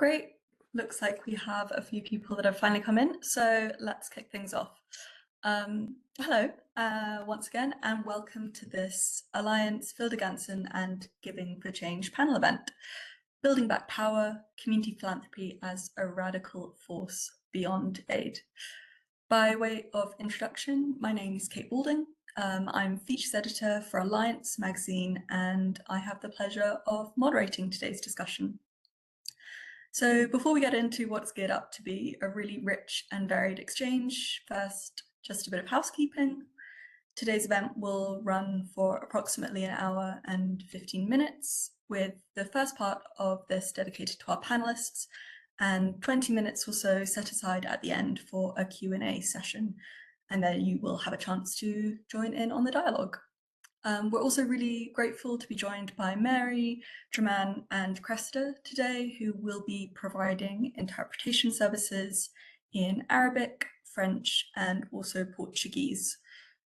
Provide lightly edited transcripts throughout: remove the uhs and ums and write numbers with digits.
Great. Looks like we have a few people that have finally come in, so let's kick things off. Hello, once again, and welcome to this Alliance, Fildergansen and Giving for Change panel event, Building Back Power, Community Philanthropy as a Radical Force Beyond Aid. By way of introduction, my name is Kate Balding. I'm Features Editor for Alliance magazine, and I have the pleasure of moderating today's discussion. So before we get into what's geared up to be a really rich and varied exchange, first, just a bit of housekeeping. Today's event will run for approximately an hour and 15 minutes, with the first part of this dedicated to our panelists and 20 minutes or so set aside at the end for a Q&A session. And then you will have a chance to join in on the dialogue. We're also really grateful to be joined by Mary, Draman and Cressida today, who will be providing interpretation services in Arabic, French, and also Portuguese.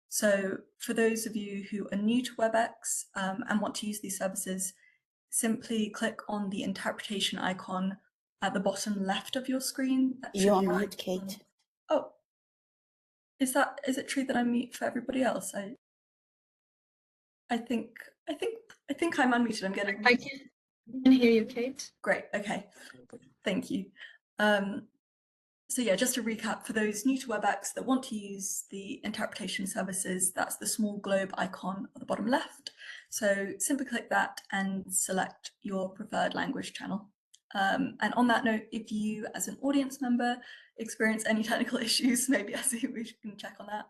So for those of you who are new to WebEx and want to use these services, simply click on the interpretation icon at the bottom left of your screen. You're on mute, Kate. Oh, is it true that I'm mute for everybody else? I think I'm unmuted. I'm getting. I can hear you, Kate. Great. Okay. Thank you. So yeah, just to recap, for those new to WebEx that want to use the interpretation services, that's the small globe icon at the bottom left. So simply click that and select your preferred language channel. And on that note, if you as an audience member experience any technical issues, maybe we can check on that.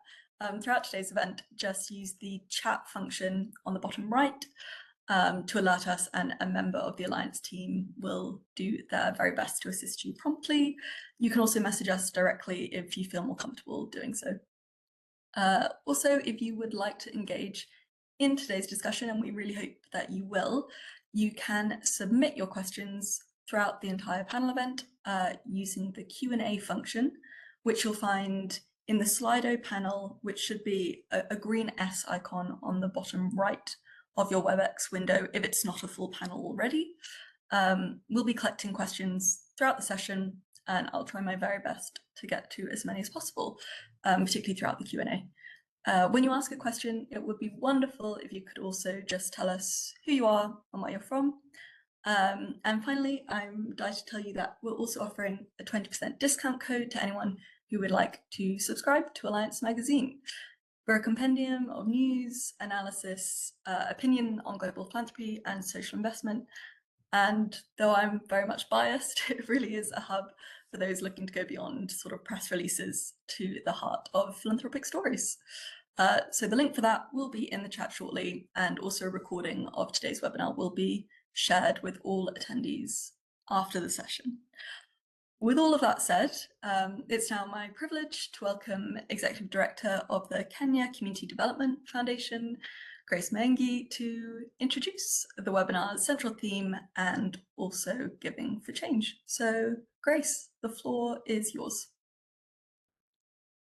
Throughout today's event, just use the chat function on the bottom right to alert us, and a member of the Alliance team will do their very best to assist you promptly. You can also message us directly if you feel more comfortable doing so. Also, if you would like to engage in today's discussion, and we really hope that you will, you can submit your questions throughout the entire panel event using the Q&A function, which you'll find in the Slido panel, which should be a green S icon on the bottom right of your WebEx window if it's not a full panel already. We'll be collecting questions throughout the session, and I'll try my very best to get to as many as possible, particularly throughout the Q&A. When you ask a question, it would be wonderful if you could also just tell us who you are and where you're from. And finally, I'm delighted to tell you that we're also offering a 20% discount code to anyone who would like to subscribe to Alliance magazine. We're a compendium of news, analysis, opinion on global philanthropy and social investment. And though I'm very much biased, it really is a hub for those looking to go beyond sort of press releases to the heart of philanthropic stories. So the link for that will be in the chat shortly, and also a recording of today's webinar will be shared with all attendees after the session. With all of that said, it's now my privilege to welcome Executive Director of the Kenya Community Development Foundation, Grace Maingi, to introduce the webinar's central theme and also Giving for Change. So Grace, the floor is yours.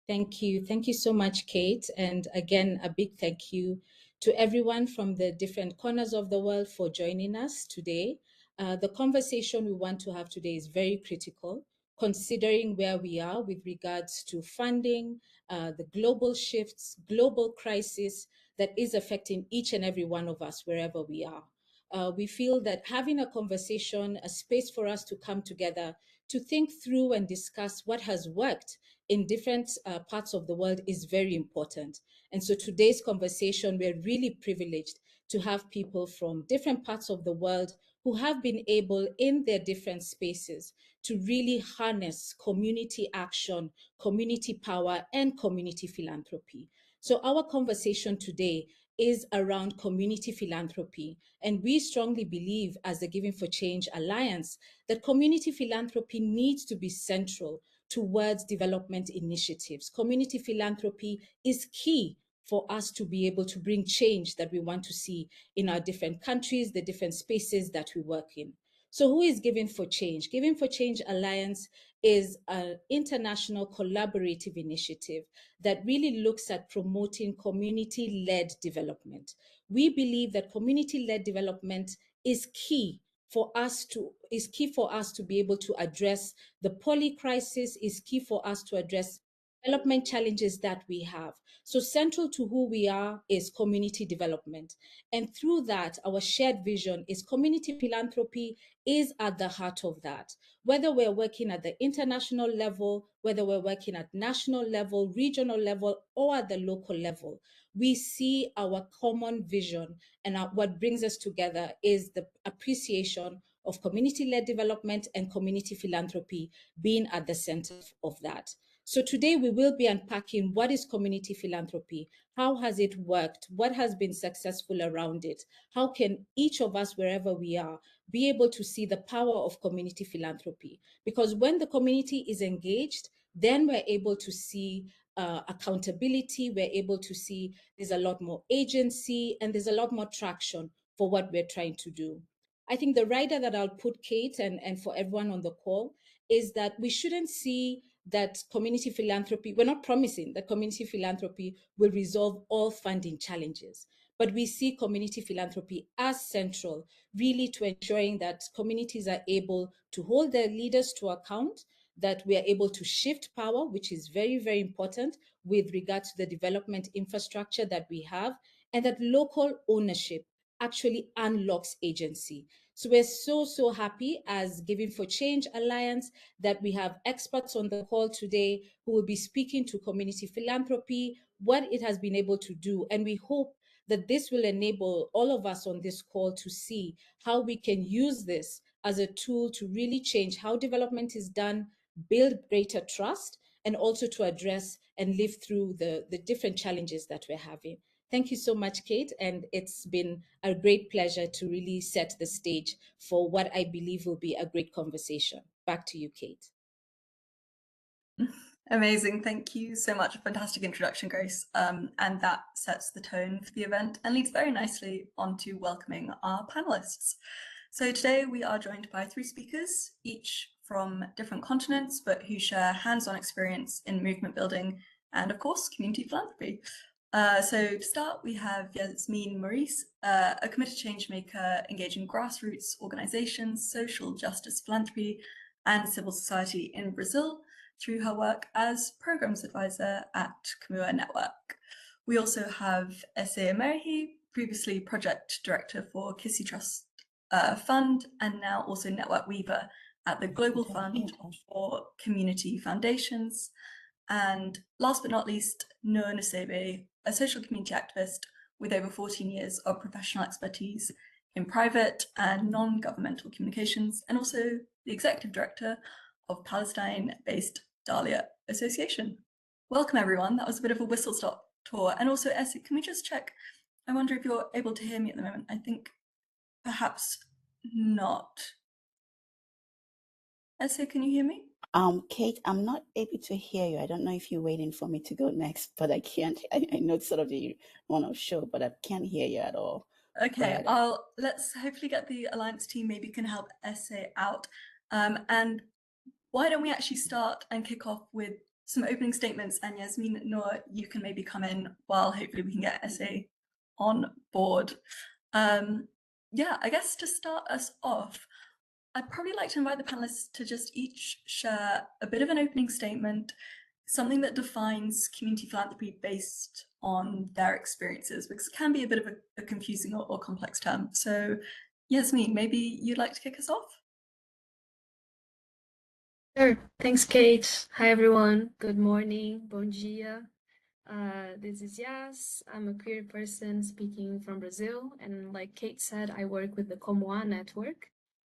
Thank you. Thank you so much, Kate. And again, a big thank you to everyone from the different corners of the world for joining us today. The conversation we want to have today is very critical, considering where we are with regards to funding, the global shifts, global crisis that is affecting each and every one of us wherever we are. We feel that having a conversation, a space for us to come together to think through and discuss what has worked in different parts of the world is very important. And so today's conversation, we're really privileged to have people from different parts of the world who have been able in their different spaces to really harness community action, community power, and community philanthropy. So our conversation today is around community philanthropy. And we strongly believe as the Giving for Change Alliance that community philanthropy needs to be central towards development initiatives. Community philanthropy is key for us to be able to bring change that we want to see in our different countries, the different spaces that we work in. So who is Giving for Change? Giving for Change Alliance is an international collaborative initiative that really looks at promoting community-led development. We believe that community-led development is key is key for us to be able to address the poly crisis, is key for us to address development challenges that we have. So central to who we are is community development. And through that, our shared vision is community philanthropy is at the heart of that. Whether we're working at the international level, whether we're working at national level, regional level, or at the local level, we see our common vision, and what brings us together is the appreciation of community-led development and community philanthropy being at the center of that. So today we will be unpacking what is community philanthropy, how has it worked, what has been successful around it, how can each of us, wherever we are, be able to see the power of community philanthropy. Because when the community is engaged, then we're able to see accountability, we're able to see there's a lot more agency and there's a lot more traction for what we're trying to do. I think the rider that I'll put, Kate, and for everyone on the call, is that we shouldn't see that community philanthropy, we're not promising that community philanthropy will resolve all funding challenges, but we see community philanthropy as central, really, to ensuring that communities are able to hold their leaders to account, that we are able to shift power, which is very, very important with regard to the development infrastructure that we have, and that local ownership actually unlocks agency. So we're so happy as Giving for Change Alliance that we have experts on the call today who will be speaking to community philanthropy, what it has been able to do. And we hope that this will enable all of us on this call to see how we can use this as a tool to really change how development is done, build greater trust, and also to address and live through the different challenges that we're having. Thank you so much, Kate. And it's been a great pleasure to really set the stage for what I believe will be a great conversation. Back to you, Kate. Amazing. Thank you so much. A fantastic introduction, Grace. And that sets the tone for the event and leads very nicely onto welcoming our panelists. So today we are joined by 3 speakers, each from different continents, but who share hands-on experience in movement building and, of course, community philanthropy. So to start, we have Yasmin Maurice, a committed change maker engaging grassroots organizations, social justice philanthropy, and civil society in Brazil through her work as programs advisor at Camua Network. We also have Ese Emerehi, previously project director for Kissy Trust Fund, and now also network weaver at the Global Fund for Community Foundations. And last but not least, Noor Nasebe, a social community activist with over 14 years of professional expertise in private and non-governmental communications, and also the executive director of Palestine-based Dahlia Association. Welcome, everyone. That was a bit of a whistle-stop tour. And also, Essie, can we just check? I wonder if you're able to hear me at the moment. I think perhaps not. Essie, can you hear me? Kate, I'm not able to hear you. I don't know if you're waiting for me to go next, but I can't. I know it's sort of the one-off show, but I can't hear you at all. Okay, let's hopefully get the Alliance team maybe can help Essay out. And why don't we actually start and kick off with some opening statements, and Yasmin, Noor, you can maybe come in while hopefully we can get Essay on board. Yeah, I guess to start us off, I'd probably like to invite the panelists to just each share a bit of an opening statement, something that defines community philanthropy based on their experiences, because it can be a bit of a confusing or complex term. So Yasmin, maybe you'd like to kick us off? Sure. Thanks, Kate. Hi, everyone. Good morning. Bom dia. This is Yas. I'm a queer person speaking from Brazil. And like Kate said, I work with the Camua Network,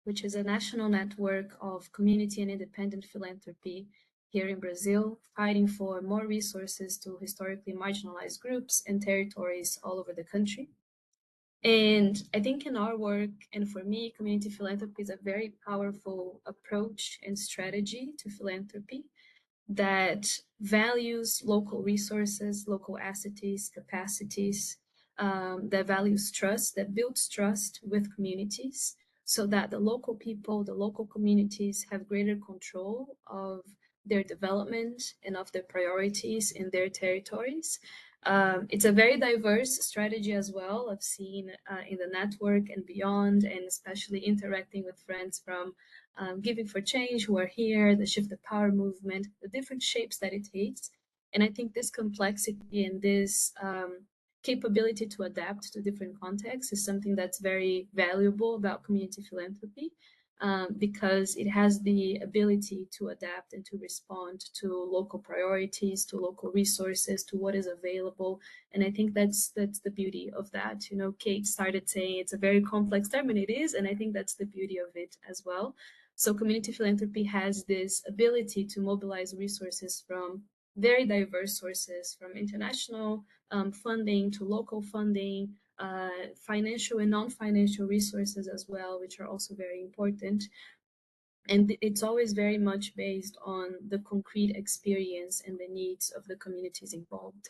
which is a national network of community and independent philanthropy here in Brazil, fighting for more resources to historically marginalized groups and territories all over the country. And I think in our work, and for me, community philanthropy is a very powerful approach and strategy to philanthropy that values local resources, local assets, capacities, that values trust, that builds trust with communities, so that the local people, the local communities have greater control of their development and of their priorities in their territories, It's a very diverse strategy as well. I've seen in the network and beyond, and especially interacting with friends from Giving for Change who are here, the Shift the Power movement, the different shapes that it takes. And I think this complexity and this capability to adapt to different contexts is something that's very valuable about community philanthropy. Because it has the ability to adapt and to respond to local priorities, to local resources, to what is available. And I think that's the beauty of that. You know, Kate started saying it's a very complex term, and it is, and I think that's the beauty of it as well. So community philanthropy has this ability to mobilize resources from very diverse sources, from international funding to local funding, financial and non-financial resources as well, which are also very important. And it's always very much based on the concrete experience and the needs of the communities involved.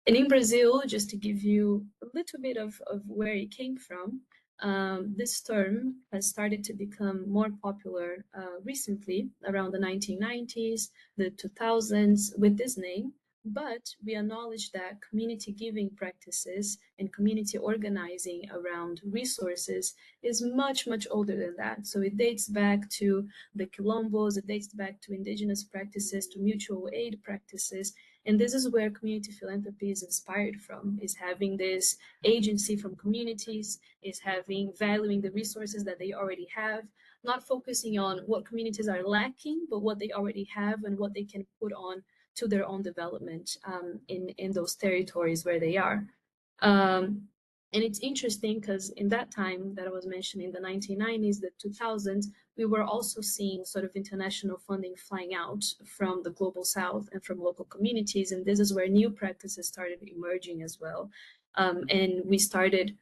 And in Brazil, just to give you a little bit of where it came from, this term has started to become more popular recently, around the 1990s, the 2000s, with this name. But we acknowledge that community giving practices and community organizing around resources is much, much older than that. So it dates back to the quilombos, it dates back to indigenous practices, to mutual aid practices. And this is where community philanthropy is inspired from, is having this agency from communities, is valuing the resources that they already have, not focusing on what communities are lacking, but what they already have and what they can put on to their own development in those territories where they are. And it's interesting because in that time that I was mentioning, the 1990s, the 2000s, we were also seeing sort of international funding flying out from the global south and from local communities. And this is where new practices started emerging as well. And we started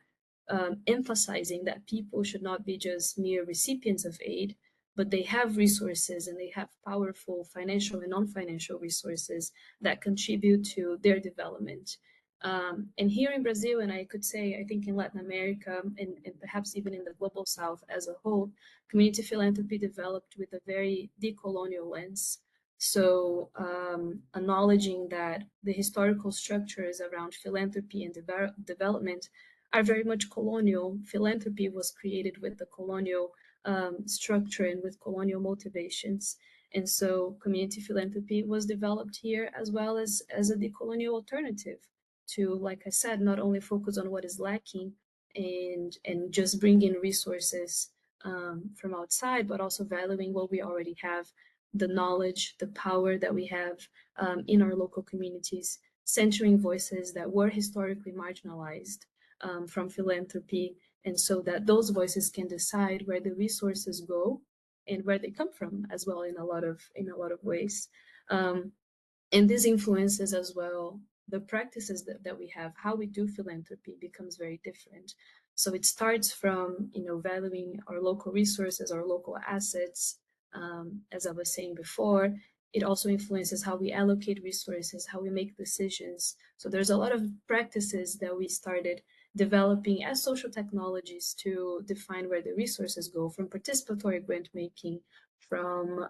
emphasizing that people should not be just mere recipients of aid, but they have resources and they have powerful financial and non-financial resources that contribute to their development. And here in Brazil, and I could say, I think in Latin America and perhaps even in the global south as a whole, community philanthropy developed with a very decolonial lens. So acknowledging that the historical structures around philanthropy and development are very much colonial. Philanthropy was created with the colonial structure and with colonial motivations. And so community philanthropy was developed here as well as a decolonial alternative to, like I said, not only focus on what is lacking and just bring in resources from outside, but also valuing what we already have, the knowledge, the power that we have in our local communities, centering voices that were historically marginalized from philanthropy, and so that those voices can decide where the resources go and where they come from as well in a lot of ways. And this influences as well the practices that we have. How we do philanthropy becomes very different. So it starts from, you know, valuing our local resources, our local assets. As I was saying before, it also influences how we allocate resources, how we make decisions. So there's a lot of practices that we started developing as social technologies to define where the resources go, from participatory grant making, from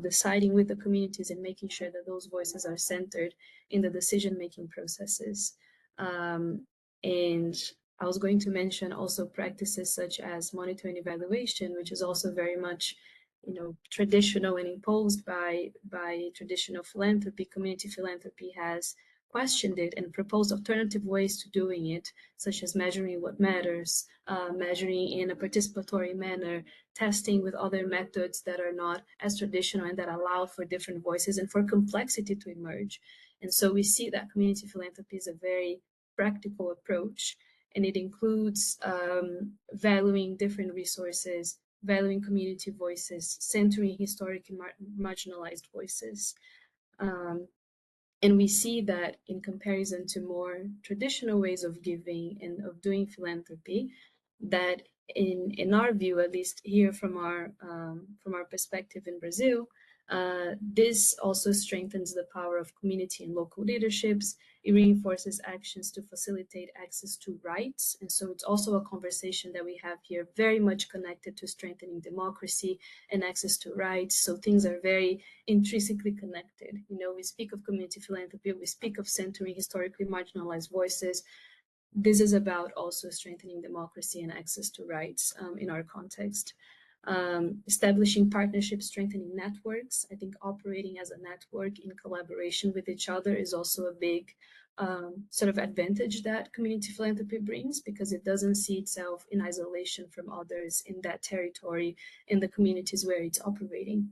deciding with the communities and making sure that those voices are centered in the decision-making processes. And I was going to mention also practices such as monitoring evaluation, which is also very much traditional and imposed by traditional philanthropy. Community philanthropy has questioned it and proposed alternative ways to doing it, such as measuring what matters, measuring in a participatory manner, testing with other methods that are not as traditional and that allow for different voices and for complexity to emerge. And so we see that community philanthropy is a very practical approach, and it includes valuing different resources, valuing community voices, centering historically marginalized voices. And we see that in comparison to more traditional ways of giving and of doing philanthropy, that in our view, at least here from our perspective in Brazil, This also strengthens the power of community and local leaderships. It reinforces actions to facilitate access to rights. And so it's also a conversation that we have here, very much connected to strengthening democracy and access to rights. So things are very intrinsically connected. You know, we speak of community philanthropy, we speak of centering historically marginalized voices. This is about also strengthening democracy and access to rights in our context. Establishing partnerships, strengthening networks. I think operating as a network in collaboration with each other is also a big sort of advantage that community philanthropy brings, because it doesn't see itself in isolation from others in that territory, in the communities where it's operating.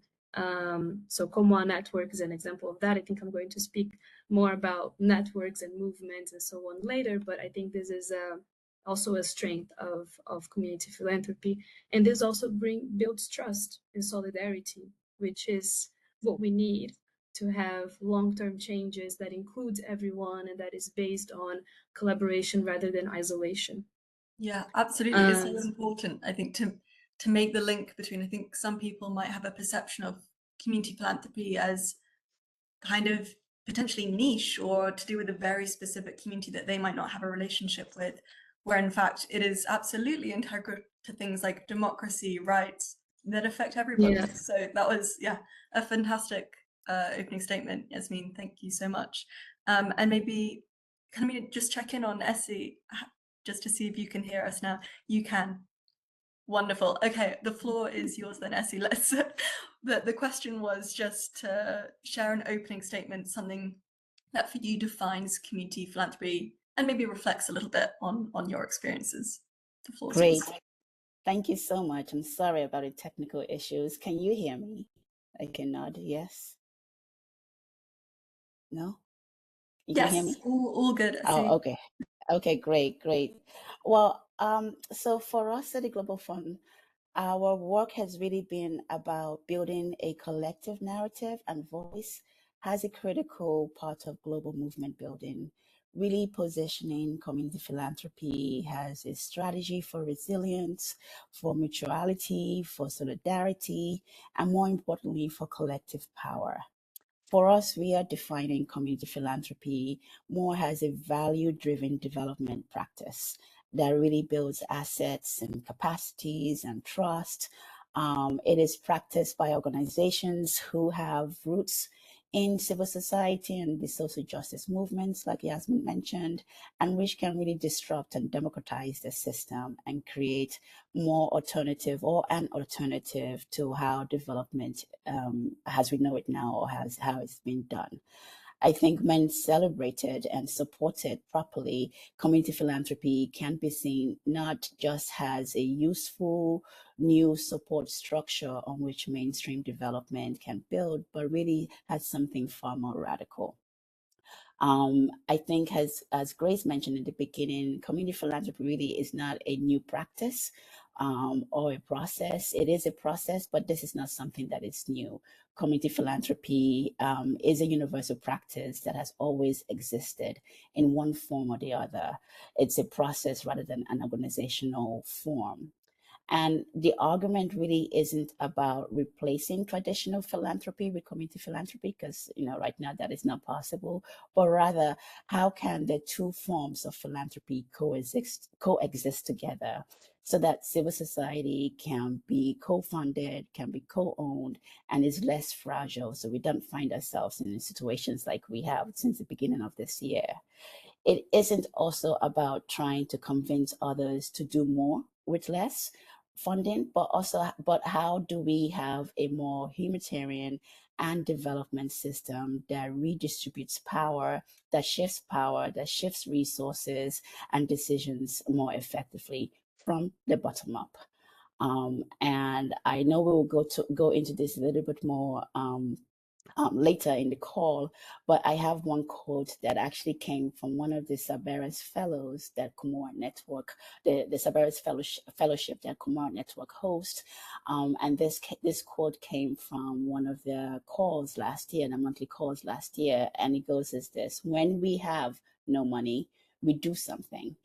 So Comoa Network is an example of that. I think I'm going to speak more about networks and movements and so on later, but I think this is also a strength of community philanthropy. And this also builds trust and solidarity, which is what we need to have long-term changes that includes everyone and that is based on collaboration rather than isolation. Yeah, absolutely. It's so important, I think, to make the link between, I think some people might have a perception of community philanthropy as kind of potentially niche or to do with a very specific community that they might not have a relationship with, where in fact it is absolutely integral to things like democracy, rights that affect everybody. Yeah. So that was, yeah, a fantastic opening statement, Yasmin. Thank you so much. And maybe can we just check in on Essie just to see if you can hear us now? You can. Wonderful. Okay, the floor is yours then, Essie. Let's. The question was just to share an opening statement, something that for you defines community philanthropy, and maybe reflects a little bit on your experiences. The floor is Great. yours. Thank you so much. I'm sorry about the technical issues. Can you hear me? I can nod yes. No? You can hear Yes, me? all good, Essie. Oh, okay. Okay, great. Well, so for us at the Global Fund, our work has really been about building a collective narrative and voice as a critical part of global movement building, really positioning community philanthropy as a strategy for resilience, for mutuality, for solidarity, and more importantly, for collective power. For us, we are defining community philanthropy more as a value-driven development practice that really builds assets and capacities and trust. It is practiced by organizations who have roots in civil society and the social justice movements, like Yasmin mentioned, and which can really disrupt and democratize the system and create more alternative or an alternative to how development as we know it now or how it's been done. I think when celebrated and supported properly, community philanthropy can be seen not just as a useful new support structure on which mainstream development can build, but really as something far more radical. I think as Grace mentioned in the beginning, community philanthropy really is not a new practice or a process. It is a process, but this is not something that is new. Community philanthropy is a universal practice that has always existed in one form or the other. It's a process rather than an organizational form. And the argument really isn't about replacing traditional philanthropy with community philanthropy, because right now that is not possible, but rather how can the two forms of philanthropy coexist together so that civil society can be co-funded, can be co-owned, and is less fragile, so we don't find ourselves in situations like we have since the beginning of this year. It isn't also about trying to convince others to do more with less funding, but how do we have a more humanitarian and development system that redistributes power, that shifts resources and decisions more effectively from the bottom up. And I know we will go into this a little bit more later in the call, but I have one quote that actually came from one of the Saberes Fellows that Comoa Network, the Saberes Fellowship that Comoa Network hosts. And this quote came from one of the calls last year, the monthly calls last year, and it goes as this: when we have no money, we do something.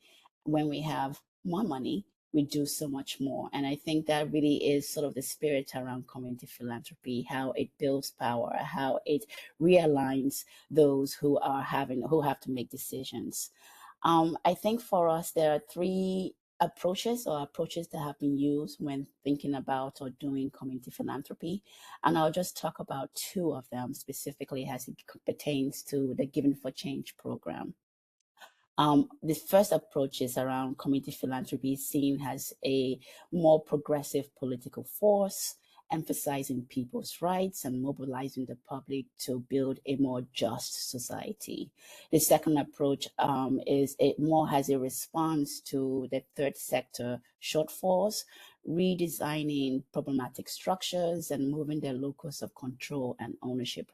When we have more money, we do so much more. And I think that really is sort of the spirit around community philanthropy, how it builds power, how it realigns those who have to make decisions. I think for us, there are three approaches that have been used when thinking about or doing community philanthropy. And I'll just talk about two of them specifically as it pertains to the Giving for Change program. The first approach is around community philanthropy, seen as a more progressive political force, emphasizing people's rights and mobilizing the public to build a more just society. The second approach is it more has a response to the third sector shortfalls, redesigning problematic structures and moving their locus of control and ownership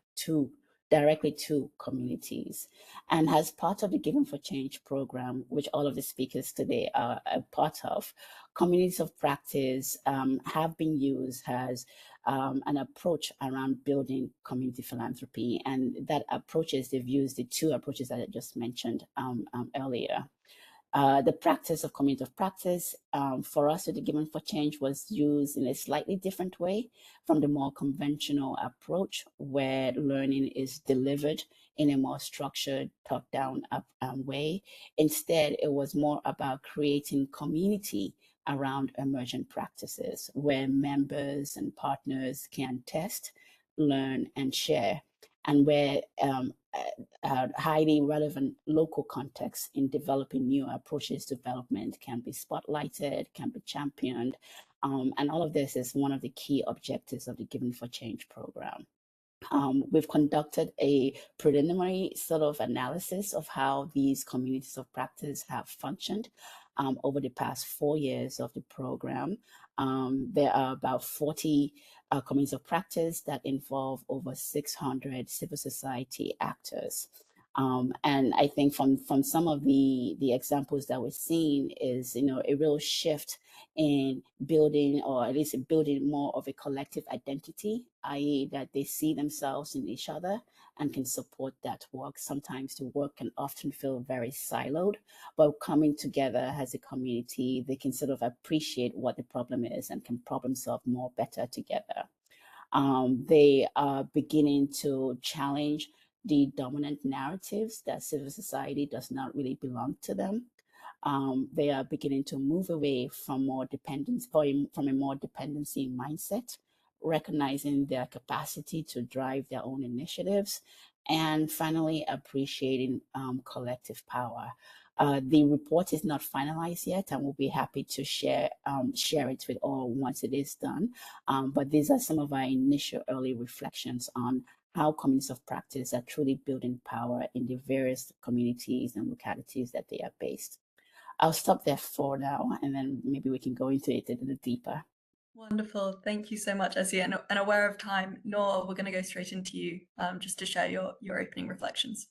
directly to communities. And as part of the Giving for Change program, which all of the speakers today are a part of, communities of practice have been used as an approach around building community philanthropy. And that approach is, they've used the two approaches that I just mentioned earlier. The practice of community of practice for us with the Giving for Change was used in a slightly different way from the more conventional approach, where learning is delivered in a more structured, top-down way. Instead, it was more about creating community around emergent practices, where members and partners can test, learn, and share, and where highly relevant local context in developing new approaches to development can be spotlighted, can be championed. And all of this is one of the key objectives of the Giving for Change program. We've conducted a preliminary sort of analysis of how these communities of practice have functioned over the past 4 years of the program. There are about 40 communities of practice that involve over 600 civil society actors. And I think from some of the examples that we're seeing is, a real shift in building, or at least building more of a collective identity, i.e. that they see themselves in each other and can support that work. Sometimes the work can often feel very siloed, but coming together as a community, they can sort of appreciate what the problem is and can problem solve more better together. They are beginning to challenge the dominant narratives that civil society does not really belong to them. They are beginning to move away from from a more dependency mindset, recognizing their capacity to drive their own initiatives, and finally appreciating collective power. The report is not finalized yet, and we'll be happy to share it with all once it is done. But these are some of our initial early reflections on how communities of practice are truly building power in the various communities and localities that they are based. I'll stop there for now, and then maybe we can go into it a little deeper. Wonderful. Thank you so much, Essie. And aware of time, Noor, we're going to go straight into you just to share your opening reflections.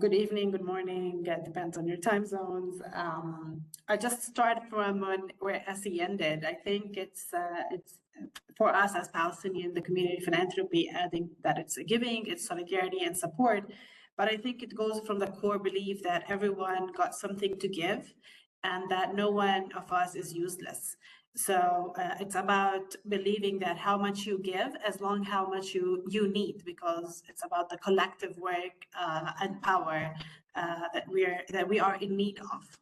Good evening, good morning. It depends on your time zones. I just start from where Essie ended. I think it's for us as Palestinian, the community philanthropy, adding that it's giving, it's solidarity and support. But I think it goes from the core belief that everyone got something to give and that no one of us is useless. So it's about believing that how much you give, as long how much you need, because it's about the collective work and power that we are in need of.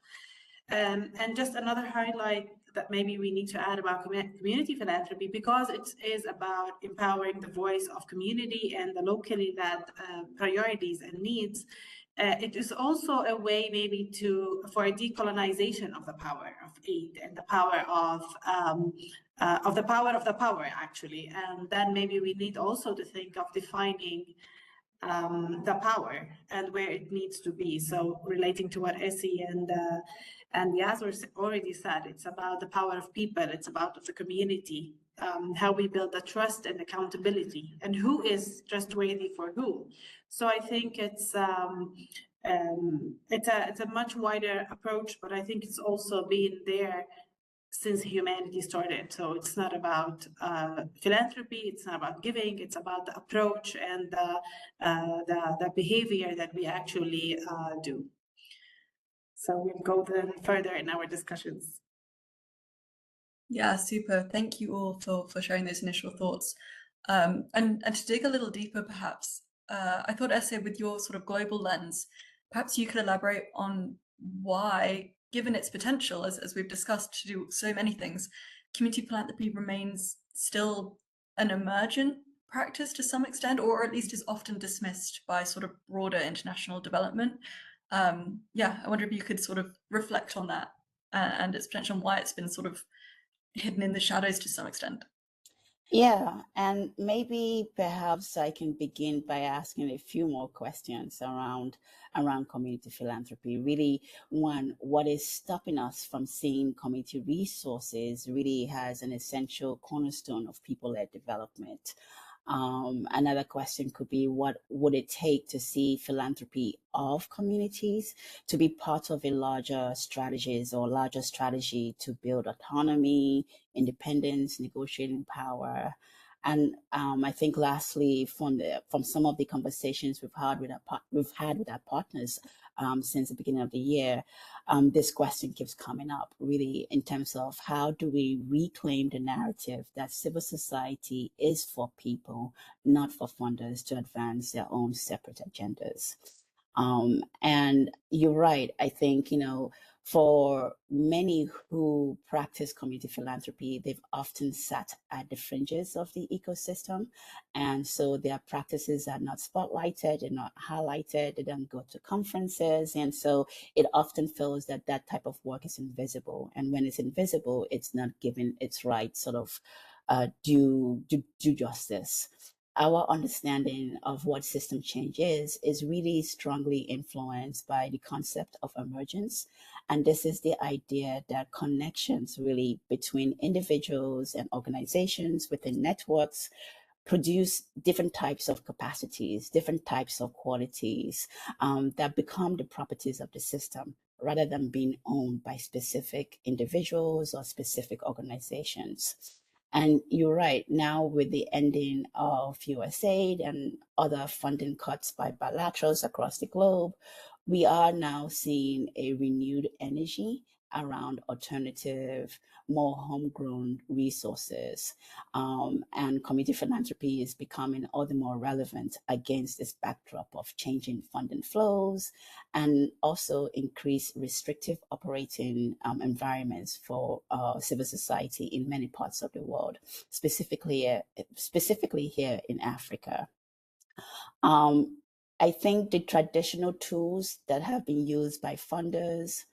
And just another highlight that maybe we need to add about community philanthropy, because it is about empowering the voice of community and the locally that priorities and needs. It is also a way maybe for a decolonization of the power of aid and the power of the power actually. And then maybe we need also to think of defining the power and where it needs to be. So relating to what Essie and Yasser already said, it's about the power of people, it's about the community, how we build the trust and accountability, and who is trustworthy for who. So I think it's a much wider approach, but I think it's also been there since humanity started. So it's not about philanthropy, it's not about giving, it's about the approach and the behavior that we actually do. So we'll go then further in our discussions. Yeah, super. Thank you all for sharing those initial thoughts. And to dig a little deeper, perhaps, I thought, Essay, with your sort of global lens, perhaps you could elaborate on why, given its potential, as we've discussed, to do so many things, community philanthropy remains still an emergent practice to some extent, or at least is often dismissed by sort of broader international development. Yeah, I wonder if you could sort of reflect on that and its potential and why it's been sort of hidden in the shadows to some extent. Yeah, and maybe perhaps I can begin by asking a few more questions around community philanthropy. Really, one, what is stopping us from seeing community resources really as an essential cornerstone of people-led development? Another question could be, what would it take to see philanthropy of communities to be part of a larger strategy to build autonomy, independence, negotiating power? And I think lastly, from some of the conversations we've had with our partners since the beginning of the year, this question keeps coming up, really, in terms of how do we reclaim the narrative that civil society is for people, not for funders to advance their own separate agendas. And you're right. I think, for many who practice community philanthropy, they've often sat at the fringes of the ecosystem. And so their practices are not spotlighted, they're not highlighted, they don't go to conferences. And so it often feels that that type of work is invisible. And when it's invisible, it's not given its right sort of due justice. Our understanding of what system change is really strongly influenced by the concept of emergence. And this is the idea that connections really between individuals and organizations within networks produce different types of capacities, different types of qualities that become the properties of the system rather than being owned by specific individuals or specific organizations. And you're right, now with the ending of USAID and other funding cuts by bilaterals across the globe, we are now seeing a renewed energy around alternative, more homegrown resources. And community philanthropy is becoming all the more relevant against this backdrop of changing funding flows and also increased restrictive operating environments for civil society in many parts of the world, specifically here in Africa. I think the traditional tools that have been used by funders,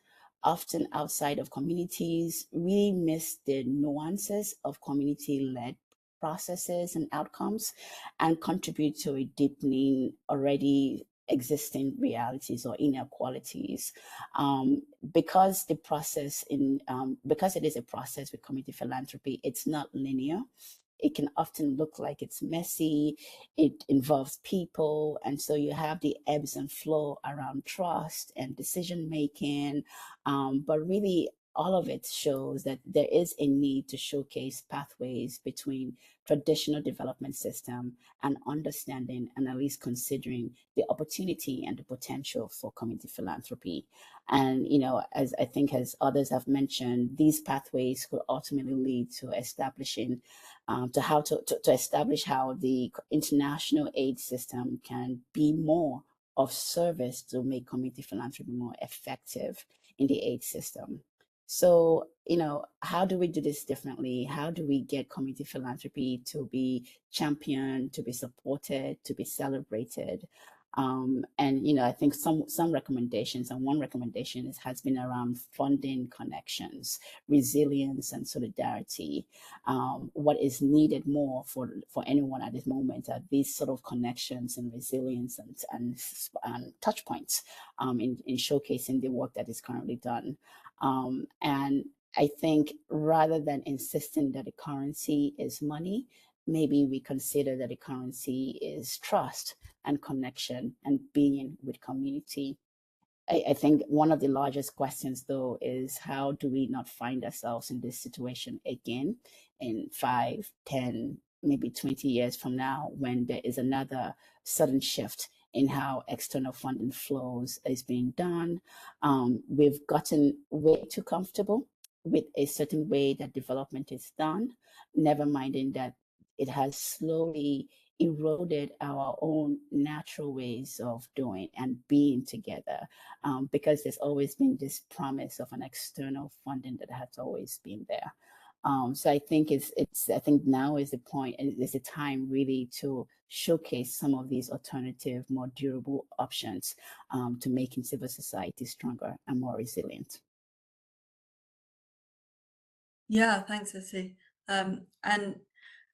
often outside of communities, really miss the nuances of community-led processes and outcomes and contribute to a deepening already existing realities or inequalities. Because because it is a process with community philanthropy, it's not linear. It can often look like it's messy. It involves people. And so you have the ebbs and flow around trust and decision making. But really, all of it shows that there is a need to showcase pathways between traditional development system and understanding and at least considering the opportunity and the potential for community philanthropy. And, as I think as others have mentioned, these pathways could ultimately lead to establishing to establish how the international aid system can be more of service to make community philanthropy more effective in the aid system. So, how do we do this differently? How do we get community philanthropy to be championed, to be supported, to be celebrated? And I think some recommendations, and one recommendation has been around funding connections, resilience, and solidarity. What is needed more for anyone at this moment are these sort of connections and resilience and touch points in showcasing the work that is currently done. And I think rather than insisting that the currency is money, maybe we consider that the currency is trust and connection and being with community. I think one of the largest questions, though, is how do we not find ourselves in this situation again in 5, 10, maybe 20 years from now when there is another sudden shift in how external funding flows is being done. We've gotten way too comfortable with a certain way that development is done, never minding that it has slowly eroded our own natural ways of doing and being together, because there's always been this promise of an external funding that has always been there. So I think I think now is the point, and is the time really to showcase some of these alternative, more durable options, to making civil society stronger and more resilient. Yeah, thanks, Issy. And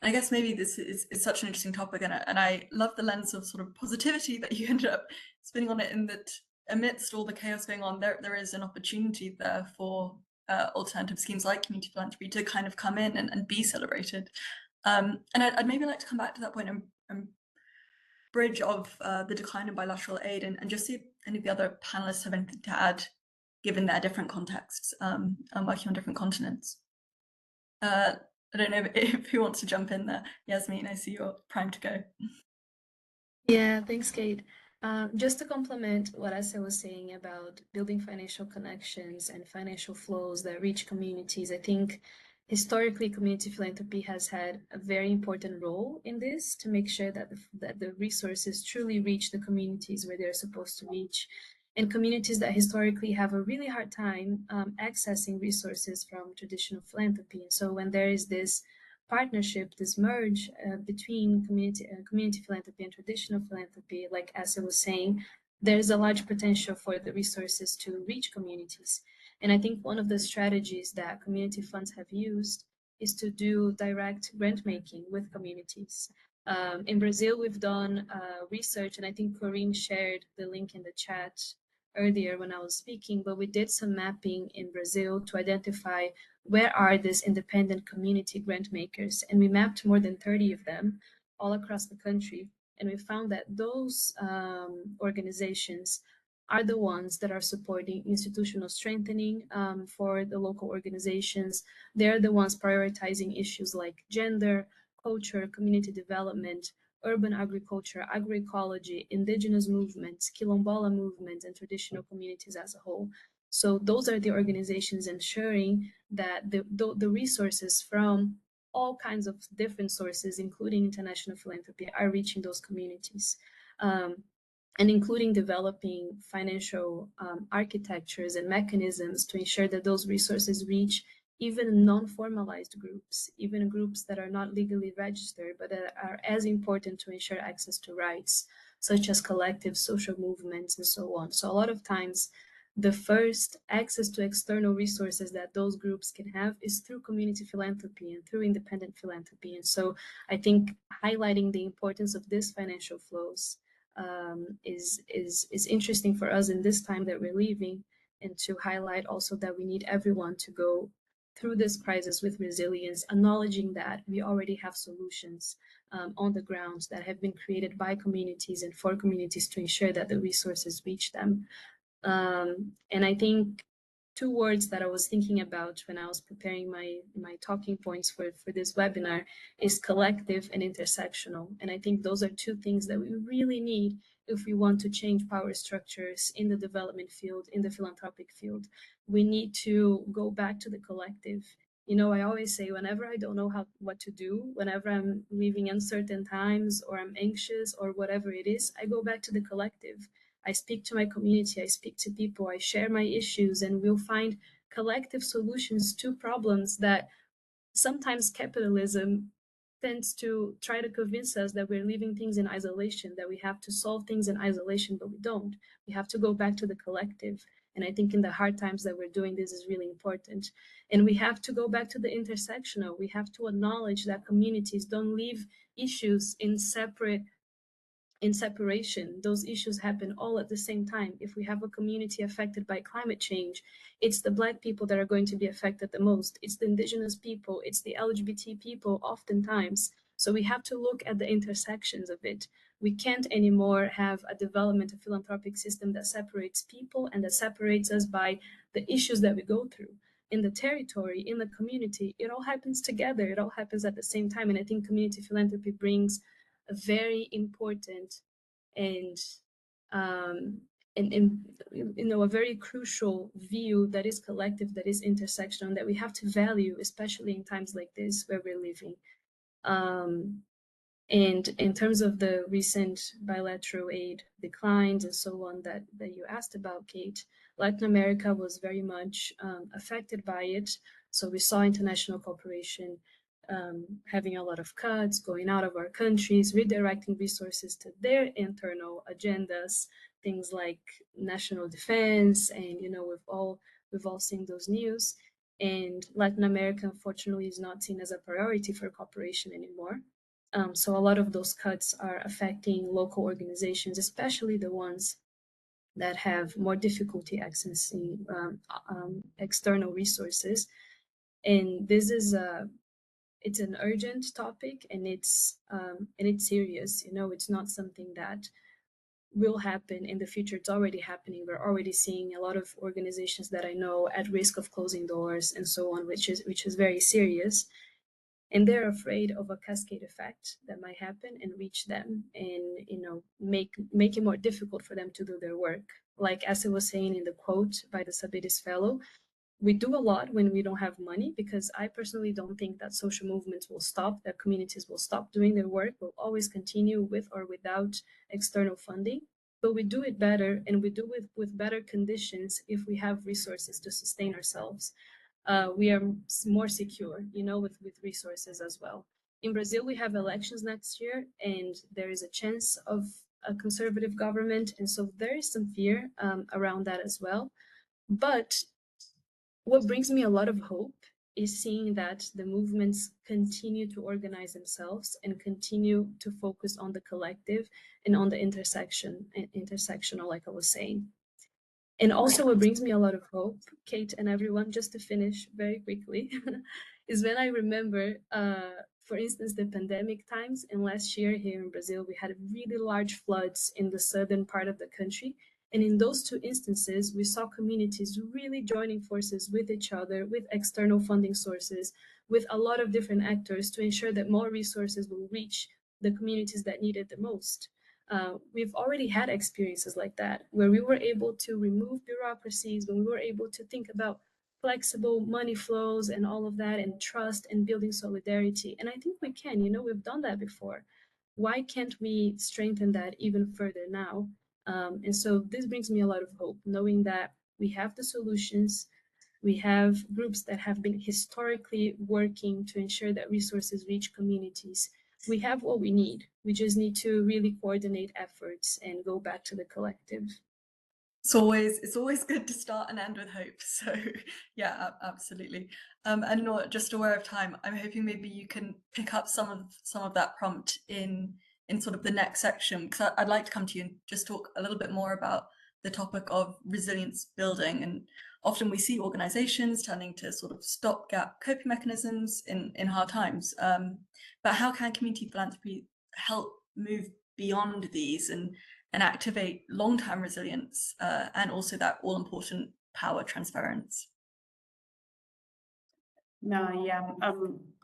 I guess maybe this is such an interesting topic, and I love the lens of sort of positivity that you ended up spinning on it, in that amidst all the chaos going on, there is an opportunity there for alternative schemes like community philanthropy to kind of come in and be celebrated. And I'd maybe like to come back to that point and bridge of the decline in bilateral aid, and just see if any of the other panelists have anything to add, given their different contexts and working on different continents. I don't know if who wants to jump in there. Yasmin, I see you're primed to go. Yeah, thanks, Kate. Just to complement what Asa was saying about building financial connections and financial flows that reach communities, I think historically community philanthropy has had a very important role in this, to make sure that the resources truly reach the communities where they're supposed to reach, and communities that historically have a really hard time accessing resources from traditional philanthropy. And so when there is this partnership, this merge between community philanthropy and traditional philanthropy, like Asa was saying, there's a large potential for the resources to reach communities. And I think one of the strategies that community funds have used is to do direct grant making with communities. In Brazil, we've done research, and I think Corinne shared the link in the chat earlier when I was speaking, but we did some mapping in Brazil to identify where are these independent community grant makers, and we mapped more than 30 of them all across the country, and we found that those organizations are the ones that are supporting institutional strengthening for the local organizations. They're the ones prioritizing issues like gender, culture, community development, urban agriculture, agroecology, indigenous movements, quilombola movements, and traditional communities as a whole. So those are the organizations ensuring that the resources from all kinds of different sources, including international philanthropy, are reaching those communities. And including developing financial architectures and mechanisms to ensure that those resources reach even non-formalized groups, even groups that are not legally registered, but that are as important to ensure access to rights, such as collective social movements and so on. So a lot of times, the first access to external resources that those groups can have is through community philanthropy and through independent philanthropy. And so I think highlighting the importance of these financial flows is interesting for us in this time that we're living, and to highlight also that we need everyone to go through this crisis with resilience, acknowledging that we already have solutions on the ground that have been created by communities and for communities to ensure that the resources reach them. And I think two words that I was thinking about when I was preparing my talking points for this webinar is collective and intersectional. And I think those are two things that we really need if we want to change power structures in the development field, in the philanthropic field. We need to go back to the collective. You know, I always say, whenever I don't know what to do, whenever I'm living uncertain times or I'm anxious or whatever it is, I go back to the collective. I speak to my community, I speak to people, I share my issues, and we'll find collective solutions to problems that sometimes capitalism tends to try to convince us that we're leaving things in isolation, that we have to solve things in isolation, but we don't. We have to go back to the collective. And I think in the hard times that we're doing this is really important. And we have to go back to the intersectional. We have to acknowledge that communities don't leave issues in separation. Those issues happen all at the same time. If we have a community affected by climate change, it's the Black people that are going to be affected the most. It's the indigenous people, it's the LGBT people oftentimes. So we have to look at the intersections of it. We can't anymore have a development, a philanthropic system that separates people and that separates us by the issues that we go through. In the territory, in the community, it all happens together. It all happens at the same time. And I think community philanthropy brings a very important and and a very crucial view that is collective, that is intersectional, that we have to value, especially in times like this where we're living. And in terms of the recent bilateral aid declines and so on that you asked about, Kate, Latin America was very much affected by it. So we saw international cooperation having a lot of cuts, going out of our countries, redirecting resources to their internal agendas, things like national defense, and we've all seen those news. And Latin America, unfortunately, is not seen as a priority for cooperation anymore. So a lot of those cuts are affecting local organizations, especially the ones that have more difficulty accessing external resources. And this is it's an urgent topic, and it's serious. It's not something that will happen in the future. It's already happening. We're already seeing a lot of organizations that I know at risk of closing doors and so on, which is very serious. And they're afraid of a cascade effect that might happen and reach them, and make it more difficult for them to do their work. Like Asa was saying in the quote by the Sabetis Fellow, we do a lot when we don't have money, because I personally don't think that social movements will stop, that communities will stop doing their work. We'll always continue with or without external funding, but we do it better, and we do it with better conditions if we have resources to sustain ourselves. We are more secure, with resources as well. In Brazil, we have elections next year, and there is a chance of a conservative government, and so there is some fear around that as well. But what brings me a lot of hope is seeing that the movements continue to organize themselves and continue to focus on the collective and on the intersectional, like I was saying. And also what brings me a lot of hope, Kate and everyone, just to finish very quickly, is when I remember, for instance, the pandemic times. And last year here in Brazil, we had really large floods in the southern part of the country. And in those two instances, we saw communities really joining forces with each other, with external funding sources, with a lot of different actors to ensure that more resources will reach the communities that need it the most. We've already had experiences like that, where we were able to remove bureaucracies, when we were able to think about flexible money flows and all of that, and trust and building solidarity. And I think we can, we've done that before. Why can't we strengthen that even further now? And so this brings me a lot of hope, knowing that we have the solutions. We have groups that have been historically working to ensure that resources reach communities. We have what we need. We just need to really coordinate efforts and go back to the collective. It's always good to start and end with hope. So yeah, absolutely. And not just aware of time, I'm hoping maybe you can pick up some of that prompt in sort of the next section, because I'd like to come to you and just talk a little bit more about the topic of resilience building. And often we see organizations turning to sort of stopgap coping mechanisms in hard times. But how can community philanthropy help move beyond these and activate long-term resilience and also that all-important power transference? No, yeah.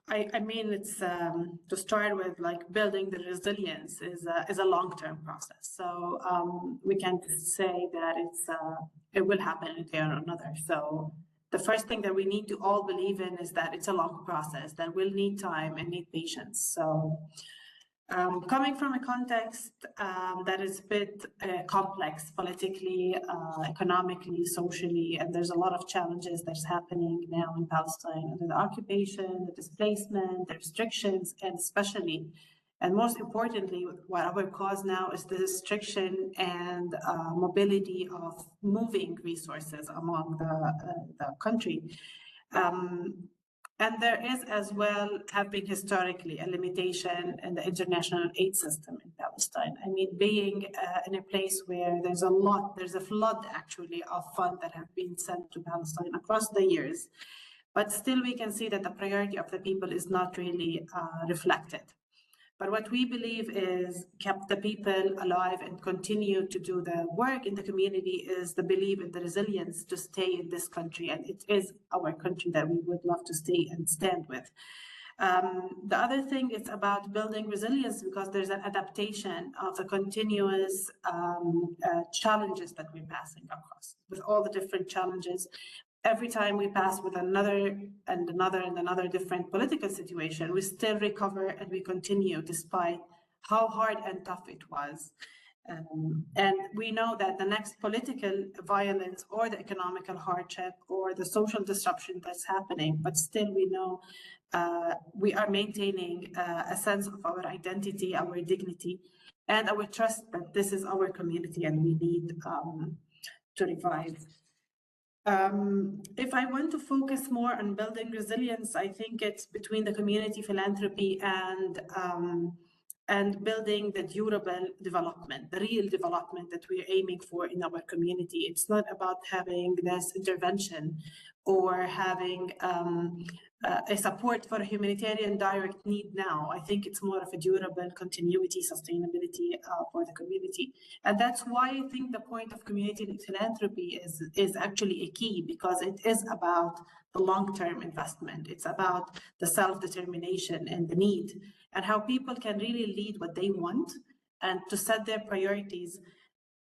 I mean, it's to start with, like, building the resilience is a long-term process. So we can't say that it will happen in a day or another. So the first thing that we need to all believe in is that it's a long process that will need time and need patience. So coming from a context that is a bit complex politically, economically, socially, and there's a lot of challenges that's happening now in Palestine under the occupation, the displacement, the restrictions, and especially, and most importantly, what our cause now is the restriction and mobility of moving resources among the country. And there is as well, have been historically, a limitation in the international aid system in Palestine. I mean, being in a place where there's a flood actually of funds that have been sent to Palestine across the years, but still we can see that the priority of the people is not really reflected. But what we believe is kept the people alive and continue to do the work in the community is the belief in the resilience to stay in this country. And it is our country that we would love to stay and stand with. The other thing is about building resilience, because there's an adaptation of the continuous challenges that we're passing across, with all the different challenges. Every time we pass with another and another different political situation, we still recover and we continue despite how hard and tough it was. And we know that the next political violence or the economical hardship or the social disruption that's happening, but still we know we are maintaining a sense of our identity, our dignity, and our trust that this is our community and we need to revive. If I want to focus more on building resilience, I think it's between the community philanthropy and building the durable development, the real development that we're aiming for in our community. It's not about having this intervention or having a support for a humanitarian direct need now. I think it's more of a durable continuity, sustainability for the community. And that's why I think the point of community philanthropy is actually a key, because it is about the long-term investment. It's about the self-determination and the need, and how people can really lead what they want and to set their priorities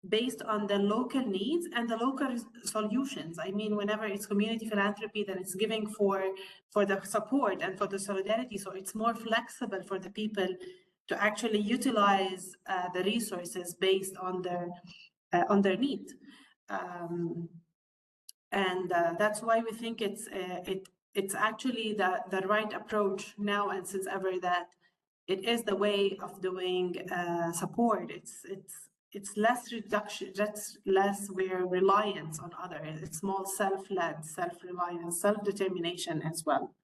based on the local needs and the local solutions. I mean, whenever it's community philanthropy, then it's giving for the support and for the solidarity. So it's more flexible for the people to actually utilize the resources based on their need. That's why we think it's actually the right approach now and since ever, that it is the way of doing support. It's less reduction, just less we're reliance on others. It's more self-led, self-reliance, self-determination as well.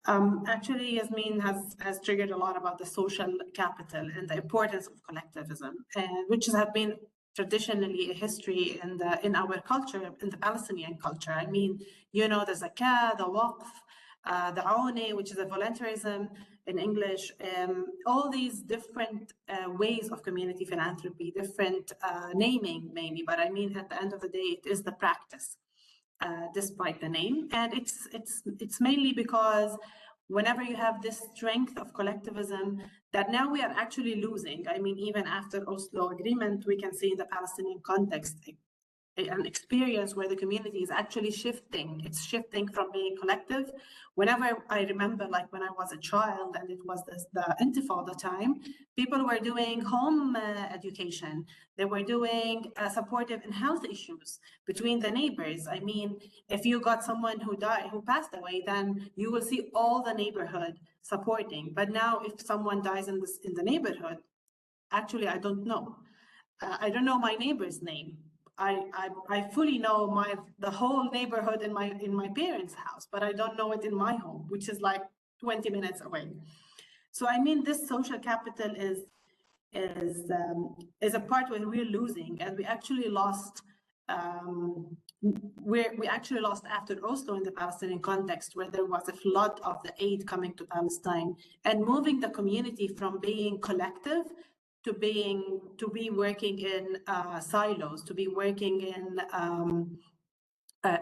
Actually, Yasmin has triggered a lot about the social capital and the importance of collectivism, which has been traditionally a history in our culture, in the Palestinian culture. I mean, you know, the zakah, the waqf, the aune, which is a voluntarism in English, all these different ways of community philanthropy, different naming mainly, but I mean, at the end of the day, it is the practice, despite the name. And it's mainly because whenever you have this strength of collectivism that now we are actually losing. I mean, even after Oslo Agreement, we can see in the Palestinian context an experience where the community is actually shifting. It's shifting from being collective. Whenever I remember, like when I was a child and it was the Intifada time, people were doing home education. They were doing supportive and health issues between the neighbors. I mean, if you got someone who passed away, then you will see all the neighborhood supporting. But now if someone dies in the neighborhood, actually, I don't know. I don't know my neighbor's name. I fully know the whole neighborhood in my parents' house, but I don't know it in my home, which is like 20 minutes away. So I mean, this social capital is a part where we're losing, and we actually lost. We actually lost after Oslo in the Palestinian context, where there was a flood of the aid coming to Palestine and moving the community from being collective to be working in silos, to be working in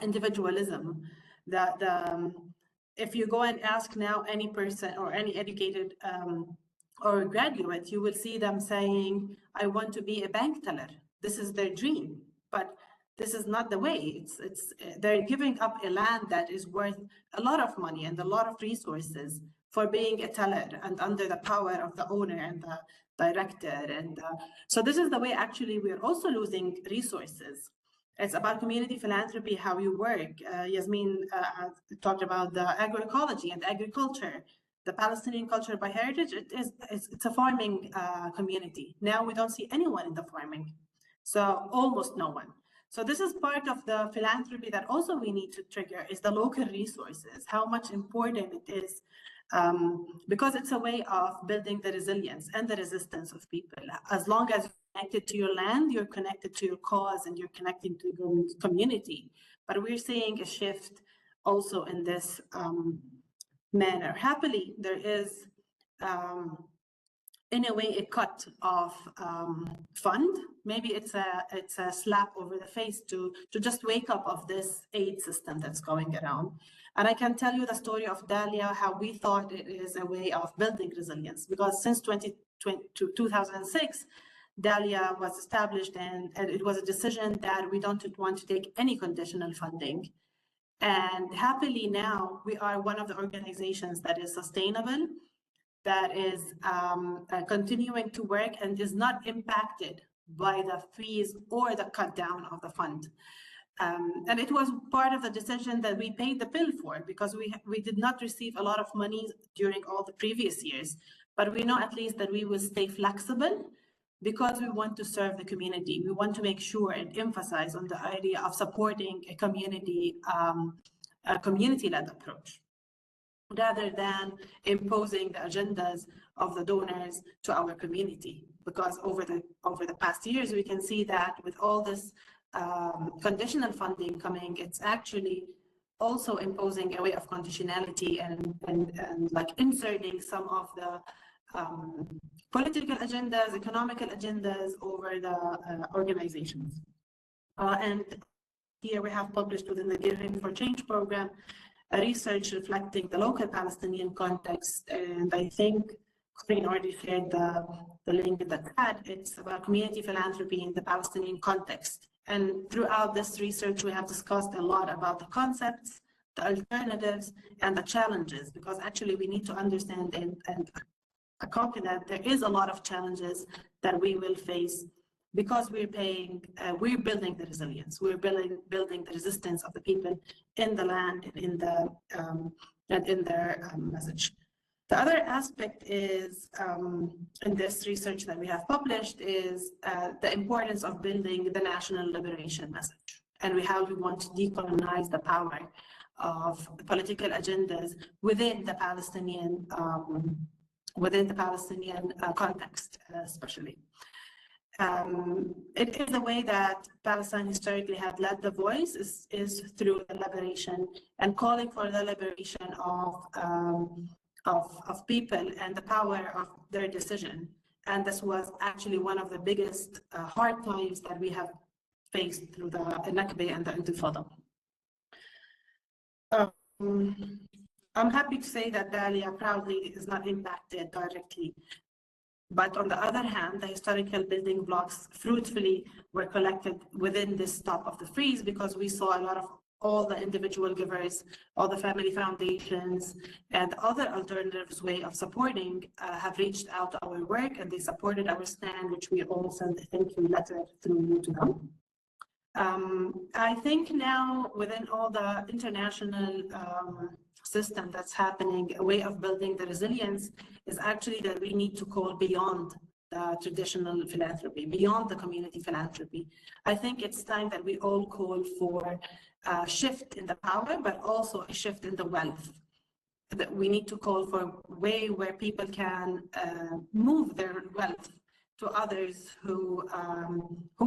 individualism. If you go and ask now any person or any educated or graduate, you will see them saying, I want to be a bank teller. This is their dream, but this is not the way. They're giving up a land that is worth a lot of money and a lot of resources for being a teller and under the power of the owner and the director. And so this is the way actually we're also losing resources. It's about community philanthropy, how you work. Yasmin talked about the agroecology and agriculture. The Palestinian culture by heritage, it's a farming community. Now we don't see anyone in the farming, so almost no one. So this is part of the philanthropy that also we need to trigger, is the local resources, how much important it is, because it's a way of building the resilience and the resistance of people. As long as you're connected to your land, you're connected to your cause and you're connecting to your community. But we're seeing a shift also in this manner. Happily, there is in a way a cut off fund. Maybe it's a slap over the face to just wake up of this aid system that's going around. And I can tell you the story of Dahlia, how we thought it is a way of building resilience, because since 2006, Dahlia was established, and it was a decision that we don't want to take any conditional funding. And happily now, we are one of the organizations that is sustainable, that is continuing to work and is not impacted by the freeze or the cut down of the fund. And it was part of the decision that we paid the bill for, because we did not receive a lot of money during all the previous years, but we know at least that we will stay flexible, because we want to serve the community. We want to make sure and emphasize on the idea of supporting a community-led approach, rather than imposing the agendas of the donors to our community. Because over the past years, we can see that with all this conditional funding coming, it's actually also imposing a way of conditionality and like inserting some of the political agendas, economical agendas over the organizations. And here we have published within the Giving for Change program a research reflecting the local Palestinian context. And I think Corinne already shared the link in the chat. It's about community philanthropy in the Palestinian context. And throughout this research, we have discussed a lot about the concepts, the alternatives, and the challenges, because actually we need to understand and accompany that there is a lot of challenges that we will face, because we're building the resilience, we're building the resistance of the people in the land and in their message. The other aspect is, in this research that we have published, is the importance of building the national liberation message, and how we want to decolonize the power of the political agendas within the Palestinian context, especially. It is the way that Palestine historically had led the voice is through the liberation and calling for the liberation of people and the power of their decision. And this was actually one of the biggest hard times that we have faced through the Nakba and the Intifada. I'm happy to say that Dahlia proudly is not impacted directly. But on the other hand, the historical building blocks fruitfully were collected within this stop of the freeze, because we saw a lot of all the individual givers, all the family foundations, and other alternatives way of supporting have reached out to our work, and they supported our stand, which we all sent a thank you letter through you to them. I think now within all the international system that's happening, a way of building the resilience is actually that we need to call beyond the traditional philanthropy, beyond the community philanthropy. I think it's time that we all call for a shift in the power, but also a shift in the wealth. That we need to call for a way where people can move their wealth to others who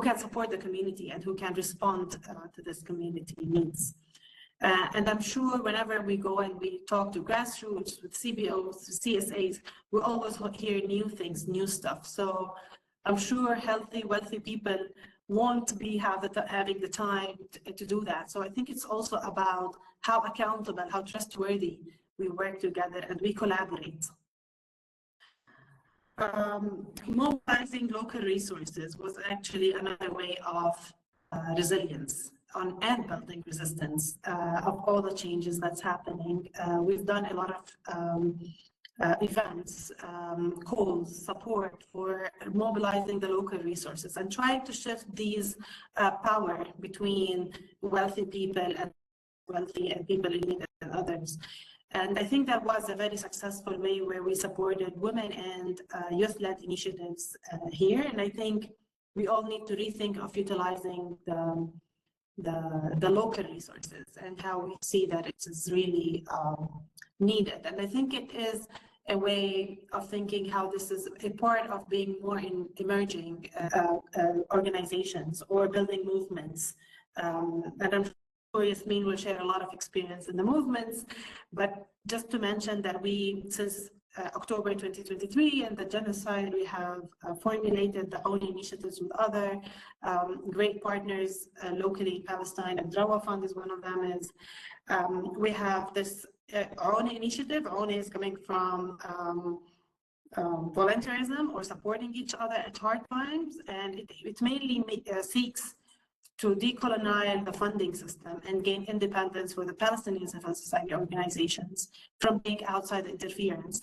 can support the community and who can respond to this community needs. And I'm sure whenever we go and we talk to grassroots, with CBOs, CSAs, we always hear new things, new stuff. So I'm sure healthy, wealthy people won't be having the time to do that. So I think it's also about how accountable, how trustworthy we work together and we collaborate. Mobilizing local resources was actually another way of resilience and building resistance of all the changes that's happening. We've done a lot of events, calls, support for mobilizing the local resources and trying to shift these power between wealthy people and people in need and others. And I think that was a very successful way where we supported women and youth-led initiatives here. And I think we all need to rethink of utilizing the local resources and how we see that it is really needed. And I think it is a way of thinking how this is a part of being more in emerging organizations or building movements. And I'm sure Yasmin will share a lot of experience in the movements, but just to mention that we, since October 2023 and the genocide, we have formulated the own initiatives with other great partners locally in Palestine. And Drawa Fund is one of them. Is we have this own initiative. Own is coming from volunteerism or supporting each other at hard times, and it mainly seeks to decolonize the funding system and gain independence for the Palestinian civil society organizations from being outside interference.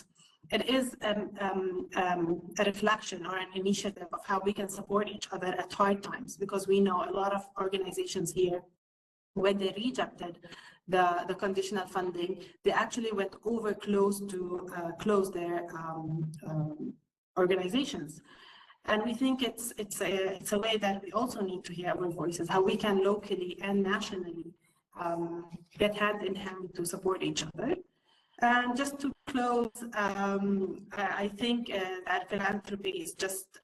It is a reflection or an initiative of how we can support each other at hard times, because we know a lot of organizations here, when they rejected the conditional funding, they actually went over close to close their organizations. And we think it's a way that we also need to hear our voices, how we can locally and nationally get hand in hand to support each other. And just to close, I think that philanthropy is just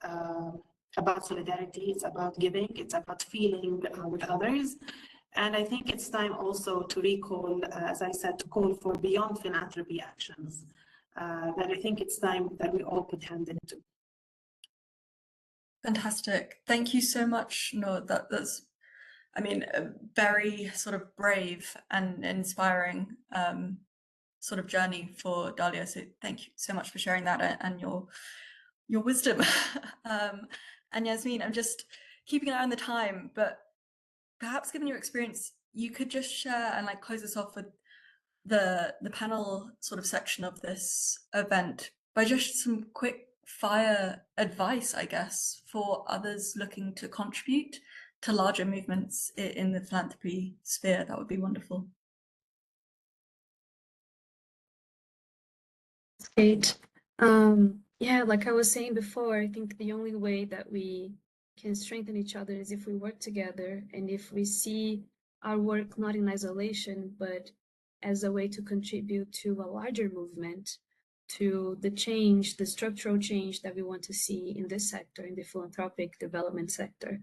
about solidarity, it's about giving, it's about feeling with others. And I think it's time also to recall, as I said, to call for beyond philanthropy actions that I think it's time that we all put hand into. Fantastic. Thank you so much, Noor. That's, I mean, a very sort of brave and inspiring sort of journey for Dalia. So thank you so much for sharing that and your wisdom. And Yasmin, I'm just keeping an eye on the time, but perhaps given your experience, you could just share and like close us off with the panel sort of section of this event by just some quick fire advice, I guess, for others looking to contribute to larger movements in the philanthropy sphere. That would be wonderful. Great. Yeah, like I was saying before, I think the only way that we can strengthen each other is if we work together, and if we see our work not in isolation, but as a way to contribute to a larger movement, to the change, the structural change that we want to see in this sector, in the philanthropic development sector.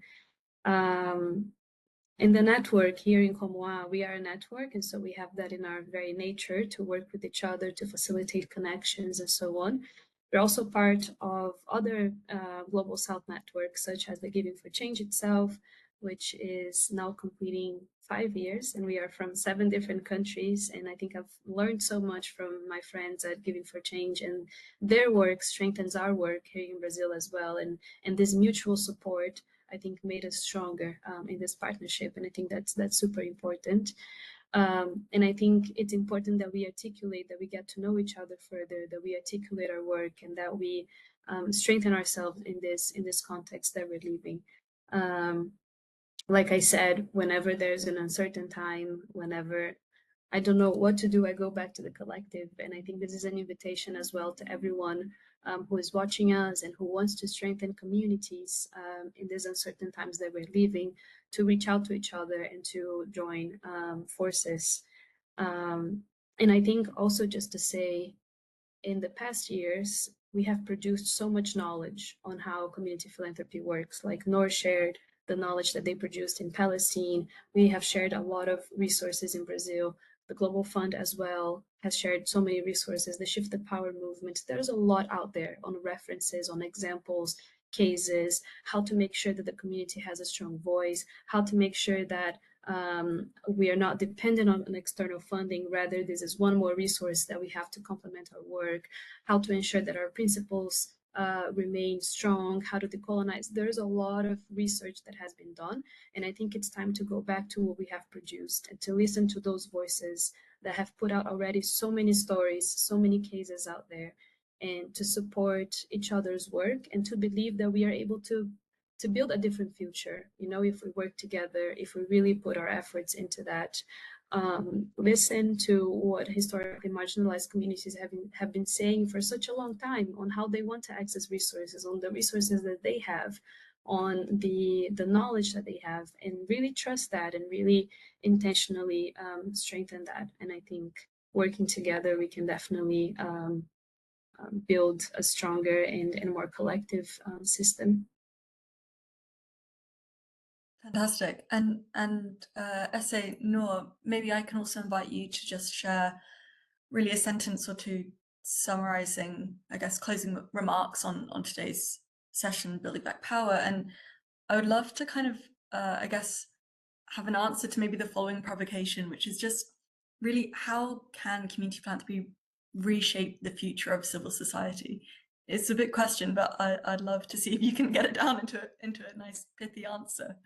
In the network here in Comoa, we are a network, and so we have that in our very nature to work with each other, to facilitate connections and so on. We're also part of other Global South networks, such as the Giving for Change itself, which is now completing 5 years, and we are from 7 different countries. And I think I've learned so much from my friends at Giving for Change, and their work strengthens our work here in Brazil as well. And this mutual support, I think, made us stronger in this partnership, and I think that's super important. And I think it's important that we articulate, that we get to know each other further, that we articulate our work, and that we strengthen ourselves in this context that we're living. Like I said, whenever there's an uncertain time, whenever I don't know what to do, I go back to the collective. And I think this is an invitation as well to everyone who is watching us and who wants to strengthen communities in these uncertain times that we're living, to reach out to each other and to join forces. And I think also just to say, in the past years, we have produced so much knowledge on how community philanthropy works. Like Noor shared the knowledge that they produced in Palestine. We have shared a lot of resources in Brazil. The Global Fund as well has shared so many resources. The Shift the Power movement, there's a lot out there on references, on examples, cases, how to make sure that the community has a strong voice, how to make sure that we are not dependent on external funding. Rather, this is one more resource that we have to complement our work, how to ensure that our principles remain strong, how to decolonize. There's a lot of research that has been done, and I think it's time to go back to what we have produced and to listen to those voices that have put out already so many stories, so many cases out there, and to support each other's work and to believe that we are able to build a different future, you know, if we work together, if we really put our efforts into that. Listen to what historically marginalized communities have been saying for such a long time on how they want to access resources, on the resources that they have, on the knowledge that they have, and really trust that and really intentionally strengthen that. And I think working together, we can definitely build a stronger and more collective system. Fantastic. And Essay, Noor, maybe I can also invite you to just share really a sentence or two summarizing, I guess, closing remarks on today's session, Building Back Power. And I would love to kind of, I guess, have an answer to maybe the following provocation, which is just really, how can community philanthropy reshape the future of civil society? It's a big question, but I'd love to see if you can get it down into a nice pithy answer.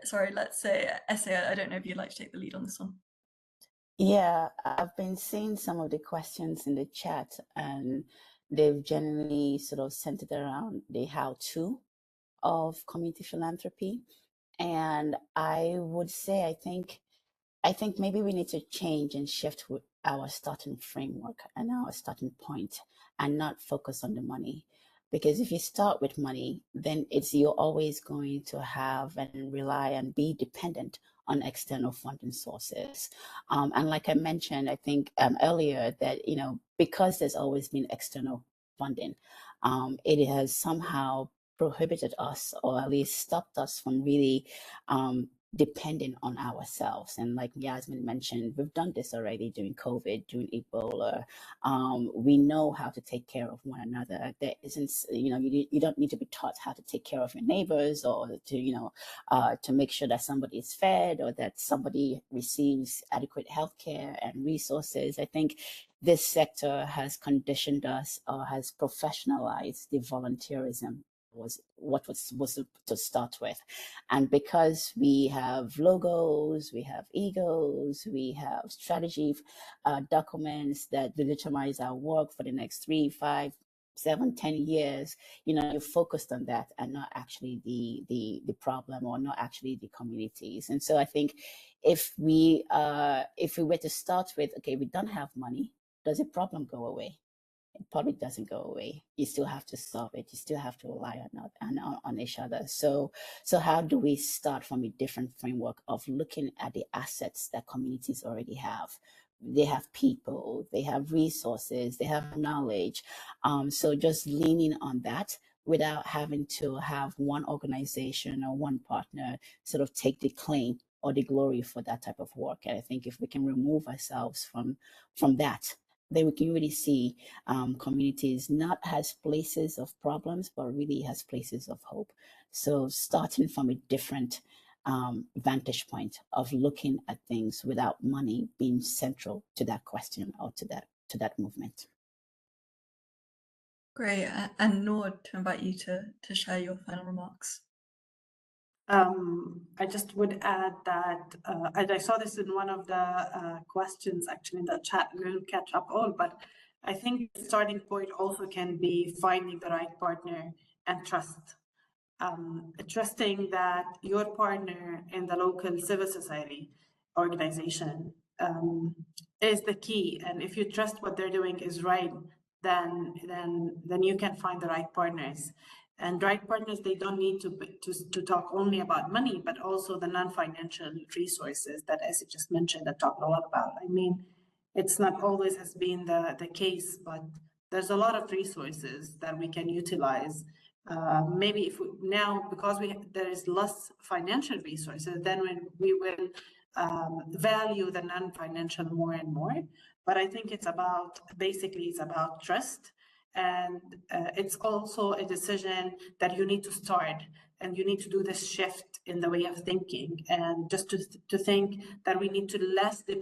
Sorry, let's say Essay, I don't know if you'd like to take the lead on this one. Yeah, I've been seeing some of the questions in the chat, and they've generally sort of centered around the how-to of community philanthropy. And I would say, I think maybe we need to change and shift our starting framework and our starting point, and not focus on the money. Because if you start with money, then you're always going to have and rely and be dependent on external funding sources. And like I mentioned, I think earlier, that, because there's always been external funding, it has somehow prohibited us, or at least stopped us from really depending on ourselves. And like Yasmin mentioned, we've done this already during COVID, during Ebola. We know how to take care of one another. There isn't, you don't need to be taught how to take care of your neighbors, or to, to make sure that somebody is fed, or that somebody receives adequate healthcare and resources. I think this sector has conditioned us, or has professionalized the volunteerism was what was supposed to start with. And because we have logos, we have egos, we have strategy documents that legitimize our work for the next 3, 5, 7, 10 years, you're focused on that, and not actually the problem, or not actually the communities. And so I think if we were to start with, okay, we don't have money, does the problem go away? It probably doesn't go away. You still have to solve it. You still have to rely on each other. So how do we start from a different framework of looking at the assets that communities already have? They have people, they have resources, they have knowledge. So just leaning on that, without having to have one organization or one partner sort of take the claim or the glory for that type of work. And I think if we can remove ourselves from that, then we can really see communities not as places of problems, but really as places of hope. So starting from a different vantage point of looking at things, without money being central to that question, or to that movement. Great. And Noor, to invite you to share your final remarks. I just would add that, and I saw this in one of the questions actually in the chat, and we'll catch up all, but I think the starting point also can be finding the right partner and trust. Trusting that your partner in the local civil society organization is the key. And if you trust what they're doing is right, then you can find the right partners. And right partners, they don't need to talk only about money, but also the non-financial resources that Essie just mentioned, that talked a lot about. I mean, it's not always has been the case, but there's a lot of resources that we can utilize. Maybe if now, because there is less financial resources, then we will value the non-financial more and more. But I think it's about trust. And it's also a decision that you need to start, and you need to do this shift in the way of thinking, and just to think that we need to less to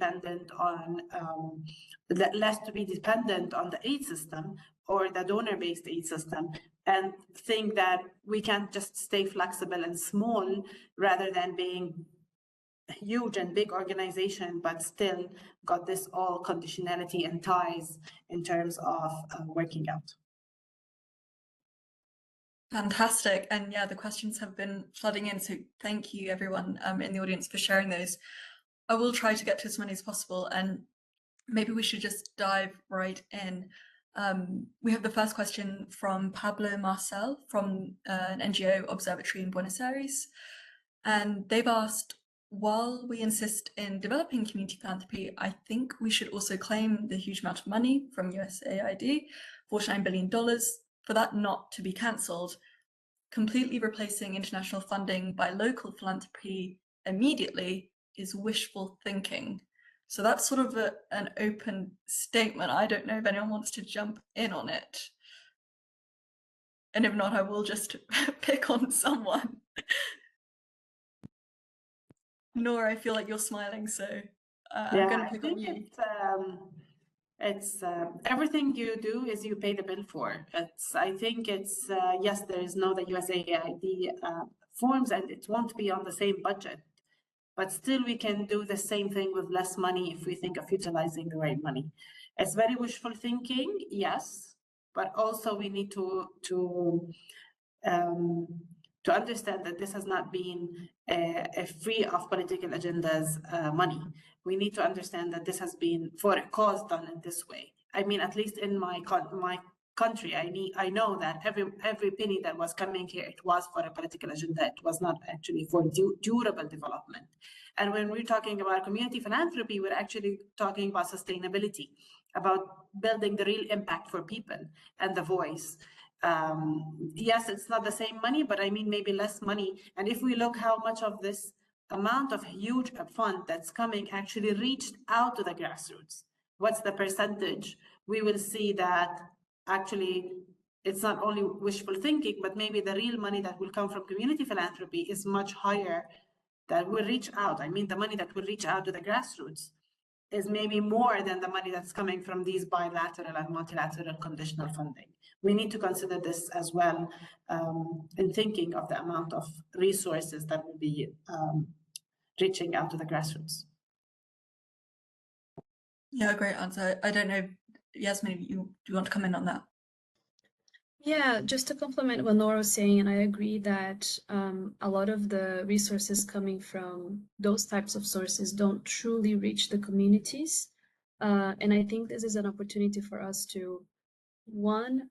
be dependent on the aid system, or the donor-based aid system, and think that we can just stay flexible and small, rather than being huge and big organization, but still got this all conditionality and ties in terms of working out. Fantastic. And yeah, the questions have been flooding in. So thank you everyone in the audience for sharing those. I will try to get to as many as possible, and maybe we should just dive right in. We have the first question from Pablo Marcel from an NGO observatory in Buenos Aires. And they've asked, while we insist in developing community philanthropy, I think we should also claim the huge amount of money from USAID, $49 billion, for that not to be cancelled. Completely replacing international funding by local philanthropy immediately is wishful thinking. So that's sort of an open statement. I don't know if anyone wants to jump in on it. And if not, I will just pick on someone. Nora, I feel like you're smiling, so I'm going to pick on you. It's everything you do is you pay the bill for. I think it's yes, there is no the USAID forms, and it won't be on the same budget, but still we can do the same thing with less money if we think of utilizing the right money. It's very wishful thinking, yes, but also we need to understand that this has not been a free of political agendas money. We need to understand that this has been for a cause done in this way. I mean, at least in my country, I know that every penny that was coming here, it was for a political agenda. It was not actually for durable development. And when we're talking about community philanthropy, we're actually talking about sustainability, about building the real impact for people and the voice. Yes, it's not the same money, but I mean, maybe less money. And if we look how much of this amount of huge fund that's coming actually reached out to the grassroots, what's the percentage? We will see that actually it's not only wishful thinking, but maybe the real money that will come from community philanthropy is much higher, that will reach out. I mean, the money that will reach out to the grassroots is maybe more than the money that's coming from these bilateral and multilateral conditional funding. We need to consider this as well in thinking of the amount of resources that will be reaching out to the grassroots. Yeah, great answer. I don't know, Yasmin, do you want to come in on that? Yeah, just to complement what Nora was saying, and I agree that a lot of the resources coming from those types of sources don't truly reach the communities. And I think this is an opportunity for us to, one,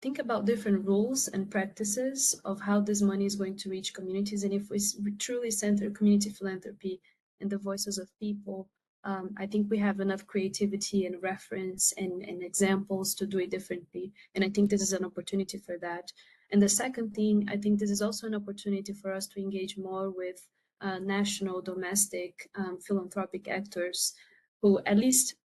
think about different rules and practices of how this money is going to reach communities. And if we truly center community philanthropy in the voices of people, I think we have enough creativity and reference and examples to do it differently. And I think this is an opportunity for that. And the second thing, I think this is also an opportunity for us to engage more with national, domestic, philanthropic actors who, at least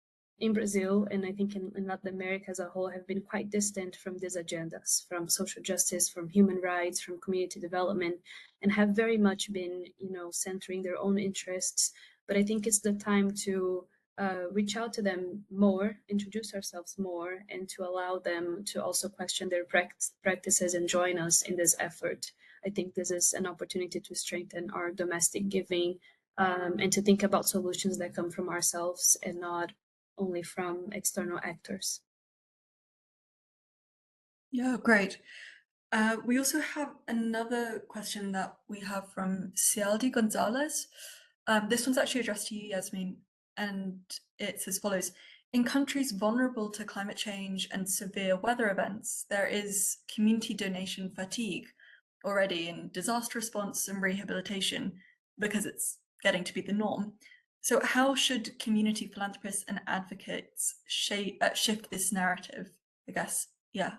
in Brazil, and I think in Latin America as a whole, have been quite distant from these agendas, from social justice, from human rights, from community development, and have very much been, centering their own interests. But I think it's the time to reach out to them more, introduce ourselves more, and to allow them to also question their practices and join us in this effort. I think this is an opportunity to strengthen our domestic giving and to think about solutions that come from ourselves and not only from external actors. Yeah, great. We also have another question that we have from Cialdi Gonzalez. This one's actually addressed to you, Yasmin, and it's as follows. In countries vulnerable to climate change and severe weather events, there is community donation fatigue already in disaster response and rehabilitation because it's getting to be the norm. So how should community philanthropists and advocates shift this narrative, I guess,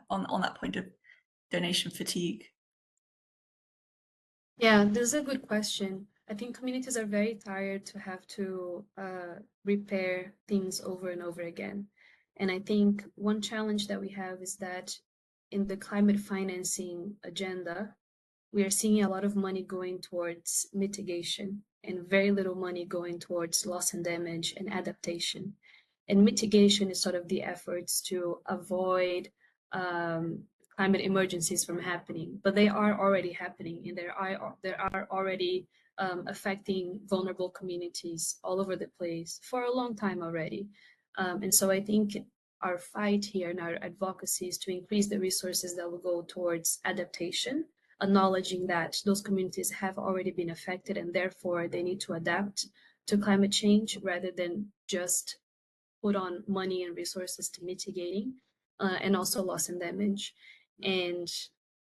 on that point of donation fatigue? Yeah, this is a good question. I think communities are very tired to have to repair things over and over again. And I think one challenge that we have is that in the climate financing agenda, we are seeing a lot of money going towards mitigation and very little money going towards loss and damage and adaptation. And mitigation is sort of the efforts to avoid climate emergencies from happening, but they are already happening, and there are already affecting vulnerable communities all over the place for a long time already. And so I think our fight here and our advocacy is to increase the resources that will go towards adaptation, acknowledging that those communities have already been affected and therefore they need to adapt to climate change rather than just put on money and resources to mitigating and also loss and damage. And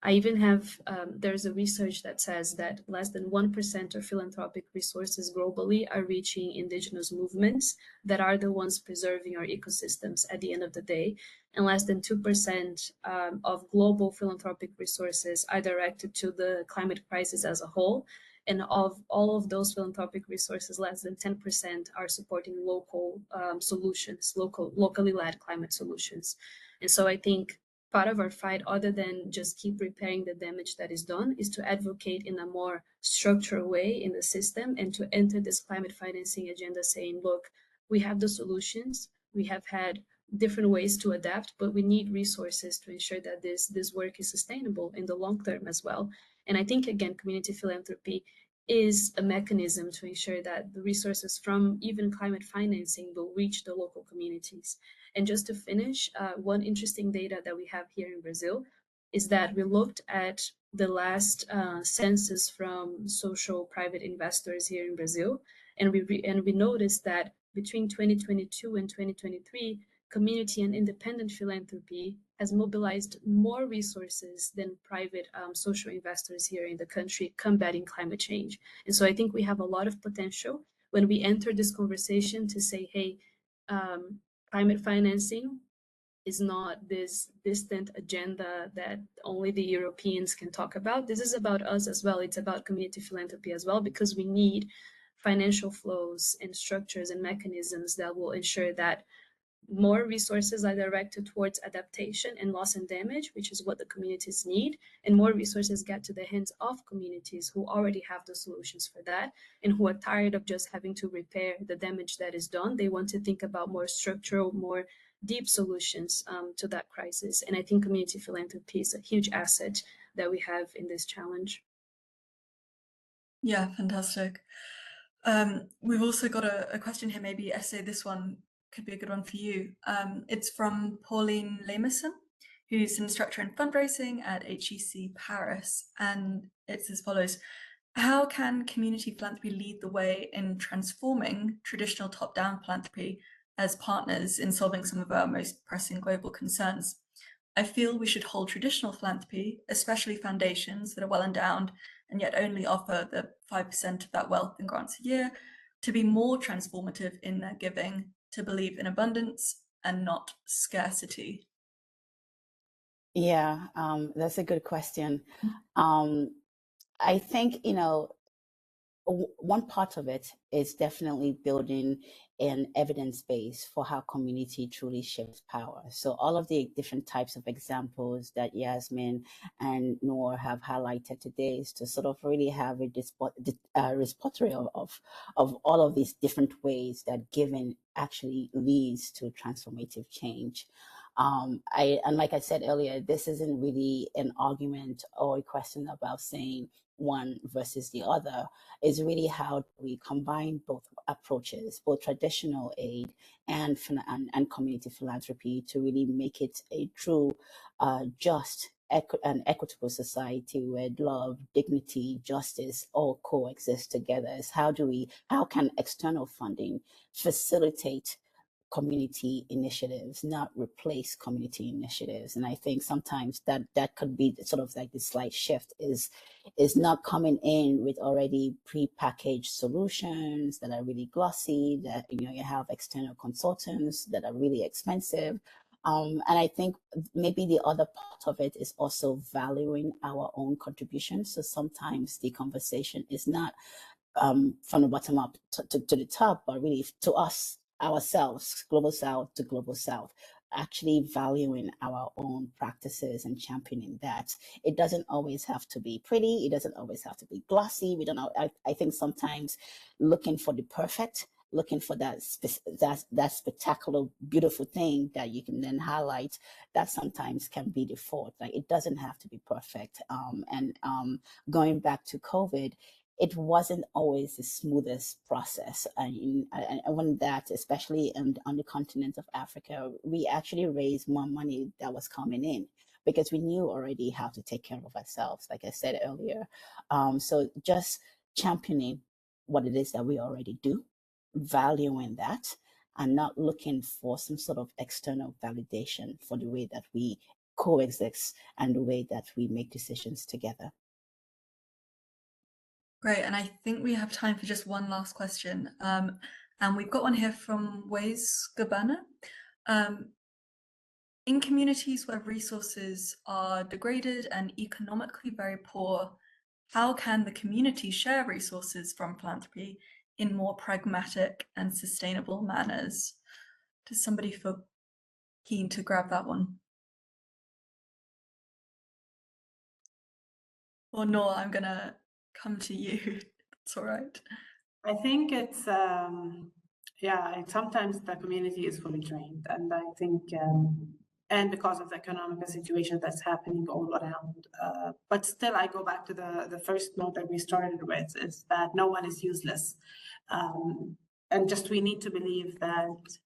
I even have, there's a research that says that less than 1% of philanthropic resources globally are reaching indigenous movements that are the ones preserving our ecosystems at the end of the day. And less than 2% of global philanthropic resources are directed to the climate crisis as a whole. And of all of those philanthropic resources, less than 10% are supporting local solutions, locally led climate solutions. And so I think part of our fight, other than just keep repairing the damage that is done, is to advocate in a more structural way in the system and to enter this climate financing agenda saying, look, we have the solutions, we have had different ways to adapt, but we need resources to ensure that this work is sustainable in the long term as well. And I think, again, community philanthropy is a mechanism to ensure that the resources from even climate financing will reach the local communities. And just to finish, one interesting data that we have here in Brazil is that we looked at the last census from social private investors here in Brazil, and we noticed that between 2022 and 2023, community and independent philanthropy has mobilized more resources than private social investors here in the country combating climate change. And so I think we have a lot of potential when we enter this conversation to say, hey, climate financing is not this distant agenda that only the Europeans can talk about. This is about us as well. It's about community philanthropy as well, because we need financial flows and structures and mechanisms that will ensure that more resources are directed towards adaptation and loss and damage, which is what the communities need, and more resources get to the hands of communities who already have the solutions for that and who are tired of just having to repair the damage that is done. They want to think about more structural, more deep solutions to that crisis. And I think community philanthropy is a huge asset that we have in this challenge. Yeah, fantastic. We've also got a question here, maybe Essay, this one could be a good one for you. It's from Pauline Lamerson, who's an instructor in fundraising at HEC Paris, and it's as follows. How can community philanthropy lead the way in transforming traditional top-down philanthropy as partners in solving some of our most pressing global concerns? I feel we should hold traditional philanthropy, especially foundations that are well endowed and yet only offer the 5% of that wealth in grants a year, to be more transformative in their giving, to believe in abundance and not scarcity. Yeah, that's a good question. I think, one part of it is definitely building an evidence base for how community truly shifts power. So all of the different types of examples that Yasmin and Noor have highlighted today is to sort of really have a repository of all of these different ways that giving actually leads to transformative change. And like I said earlier, this isn't really an argument or a question about saying one versus the other. Is really how we combine both approaches, both traditional aid and community philanthropy, to really make it a true, just and equitable society where love, dignity, justice all coexist together. Is how can external funding facilitate community initiatives, not replace community initiatives? And I think sometimes that could be sort of like the slight shift, is not coming in with already pre-packaged solutions that are really glossy, that you have external consultants that are really expensive. And I think maybe the other part of it is also valuing our own contributions. So sometimes the conversation is not from the bottom up to the top, but really to us, ourselves, global south to global south, actually valuing our own practices and championing that. It doesn't always have to be pretty. It doesn't always have to be glossy. We don't know. I think sometimes looking for the perfect, looking for that spectacular, beautiful thing that you can then highlight, that sometimes can be the fault. Like, it doesn't have to be perfect. And going back to COVID, it wasn't always the smoothest process. And when that, especially on the continent of Africa, we actually raised more money that was coming in because we knew already how to take care of ourselves, like I said earlier. So just championing what it is that we already do, valuing that, and not looking for some sort of external validation for the way that we coexist and the way that we make decisions together. Great, and I think we have time for just one last question. And we've got one here from Ways Gabana. In communities where resources are degraded and economically very poor, how can the community share resources from philanthropy in more pragmatic and sustainable manners? Does somebody feel keen to grab that one? Or Noor, I'm gonna come to you. That's all right. I think it's, yeah, sometimes the community is fully trained, and I think, and because of the economic situation that's happening all around. But still, I go back to the first note that we started with, is that no one is useless. And just we need to believe that,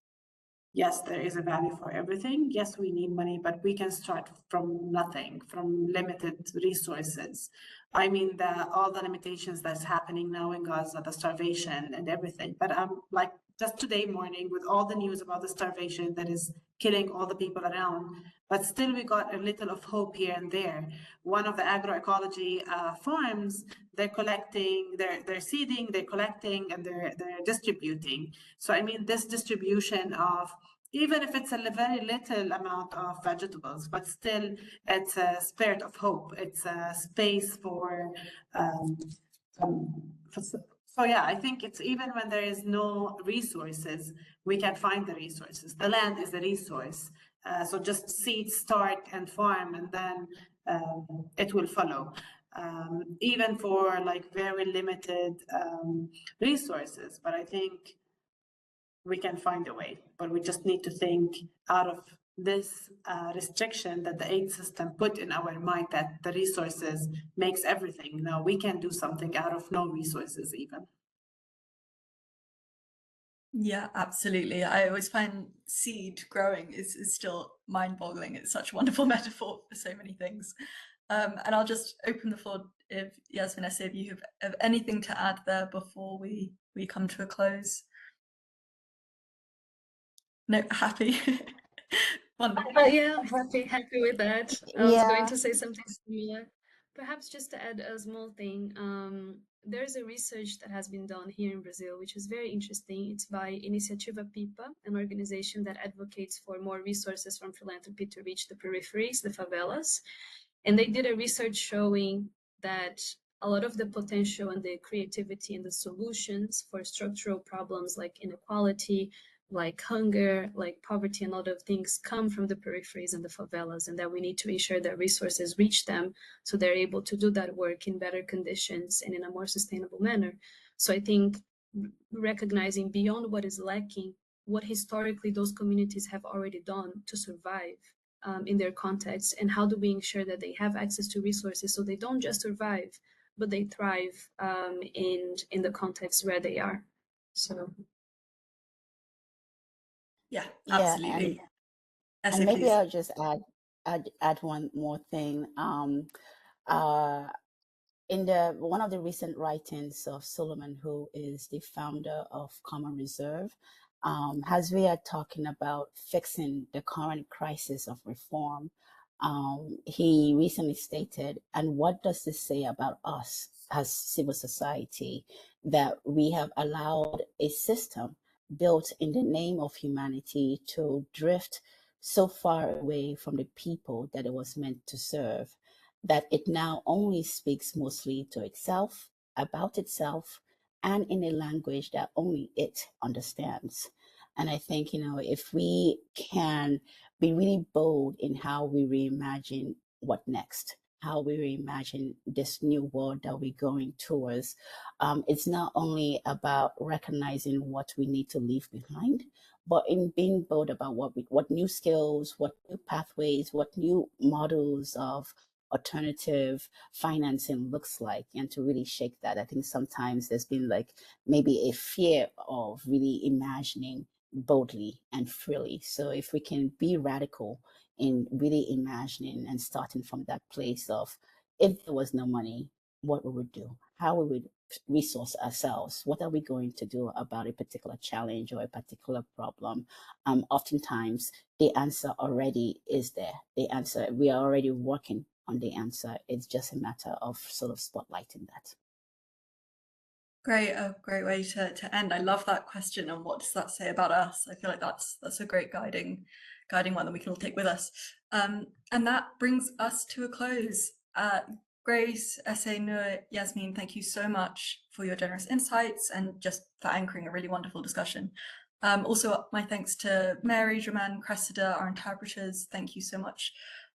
yes, there is a value for everything. Yes, we need money, but we can start from nothing, from limited resources. I mean, all the limitations that's happening now in Gaza, the starvation and everything. But like just today morning, with all the news about the starvation that is killing all the people around, but still we got a little of hope here and there. One of the agroecology farms, they're collecting, they're seeding, they're collecting, and they're distributing. So I mean, this distribution of, even if it's a very little amount of vegetables, but still it's a spirit of hope. It's a space for, so yeah, I think it's, even when there is no resources, we can find the resources. The land is a resource. So just seed, start and farm, and then it will follow. Even for like very limited resources, but I think we can find a way, but we just need to think out of this restriction that the aid system put in our mind, that the resources makes everything. No, we can do something out of no resources even. Yeah, absolutely. I always find seed growing is still mind-boggling. It's such a wonderful metaphor for so many things. And I'll just open the floor if Yasmin, if you have anything to add there before we come to a close. No, happy. Wonderful. Yeah, happy with that. I was going Yeah. to say something similar. Perhaps just to add a small thing, there's a research that has been done here in Brazil, which is very interesting. It's by Iniciativa PIPA, an organization that advocates for more resources from philanthropy to reach the peripheries, the favelas. And they did a research showing that a lot of the potential and the creativity and the solutions for structural problems like inequality, like hunger, like poverty, and other things come from the peripheries and the favelas, and that we need to ensure that resources reach them so they're able to do that work in better conditions and in a more sustainable manner. So I think recognizing beyond what is lacking, what historically those communities have already done to survive in their context, and how do we ensure that they have access to resources so they don't just survive, but they thrive in the context where they are. So. Yeah, Yeah, absolutely. and maybe Please. I'll just add one more thing. In one of the recent writings of Solomon, who is the founder of Common Reserve, as we are talking about fixing the current crisis of reform, he recently stated, and what does this say about us as civil society, that we have allowed a system built in the name of humanity to drift so far away from the people that it was meant to serve, that it now only speaks mostly to itself, about itself, and in a language that only it understands. And I think, if we can be really bold in how we reimagine what next, how we reimagine this new world that we're going towards, it's not only about recognizing what we need to leave behind, but in being bold about what new skills, what new pathways, what new models of alternative financing looks like, and to really shake that. I think sometimes there's been like maybe a fear of really imagining boldly and freely. So if we can be radical in really imagining and starting from that place of, if there was no money, what we would do, how we would resource ourselves, what are we going to do about a particular challenge or a particular problem. Oftentimes the answer already is there. The answer, we are already working on the answer. It's just a matter of sort of spotlighting that. Great, a great way to end. I love that question. And what does that say about us? I feel like that's a great guiding one that we can all take with us. And that brings us to a close. Great Grace, Essay, Nur, Yasmin, thank you so much for your generous insights and just for anchoring a really wonderful discussion. Also, my thanks to Mary, Germaine, Cressida, our interpreters. Thank you so much.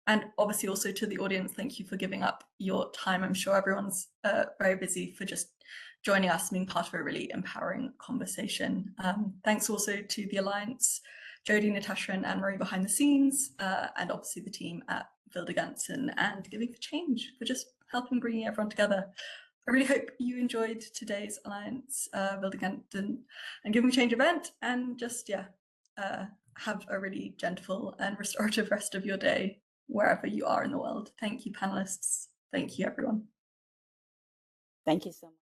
And obviously also to the audience, thank you for giving up your time. I'm sure everyone's very busy for just joining us and being part of a really empowering conversation. Thanks also to the Alliance, Jodie, Natasha and Anne-Marie behind the scenes, and obviously the team at Wildeganten and Giving for Change for just helping bringing everyone together. I really hope you enjoyed today's Alliance, Wildeganten and Giving for Change event, and just, have a really gentle and restorative rest of your day, wherever you are in the world. Thank you, panelists. Thank you, everyone. Thank you so much.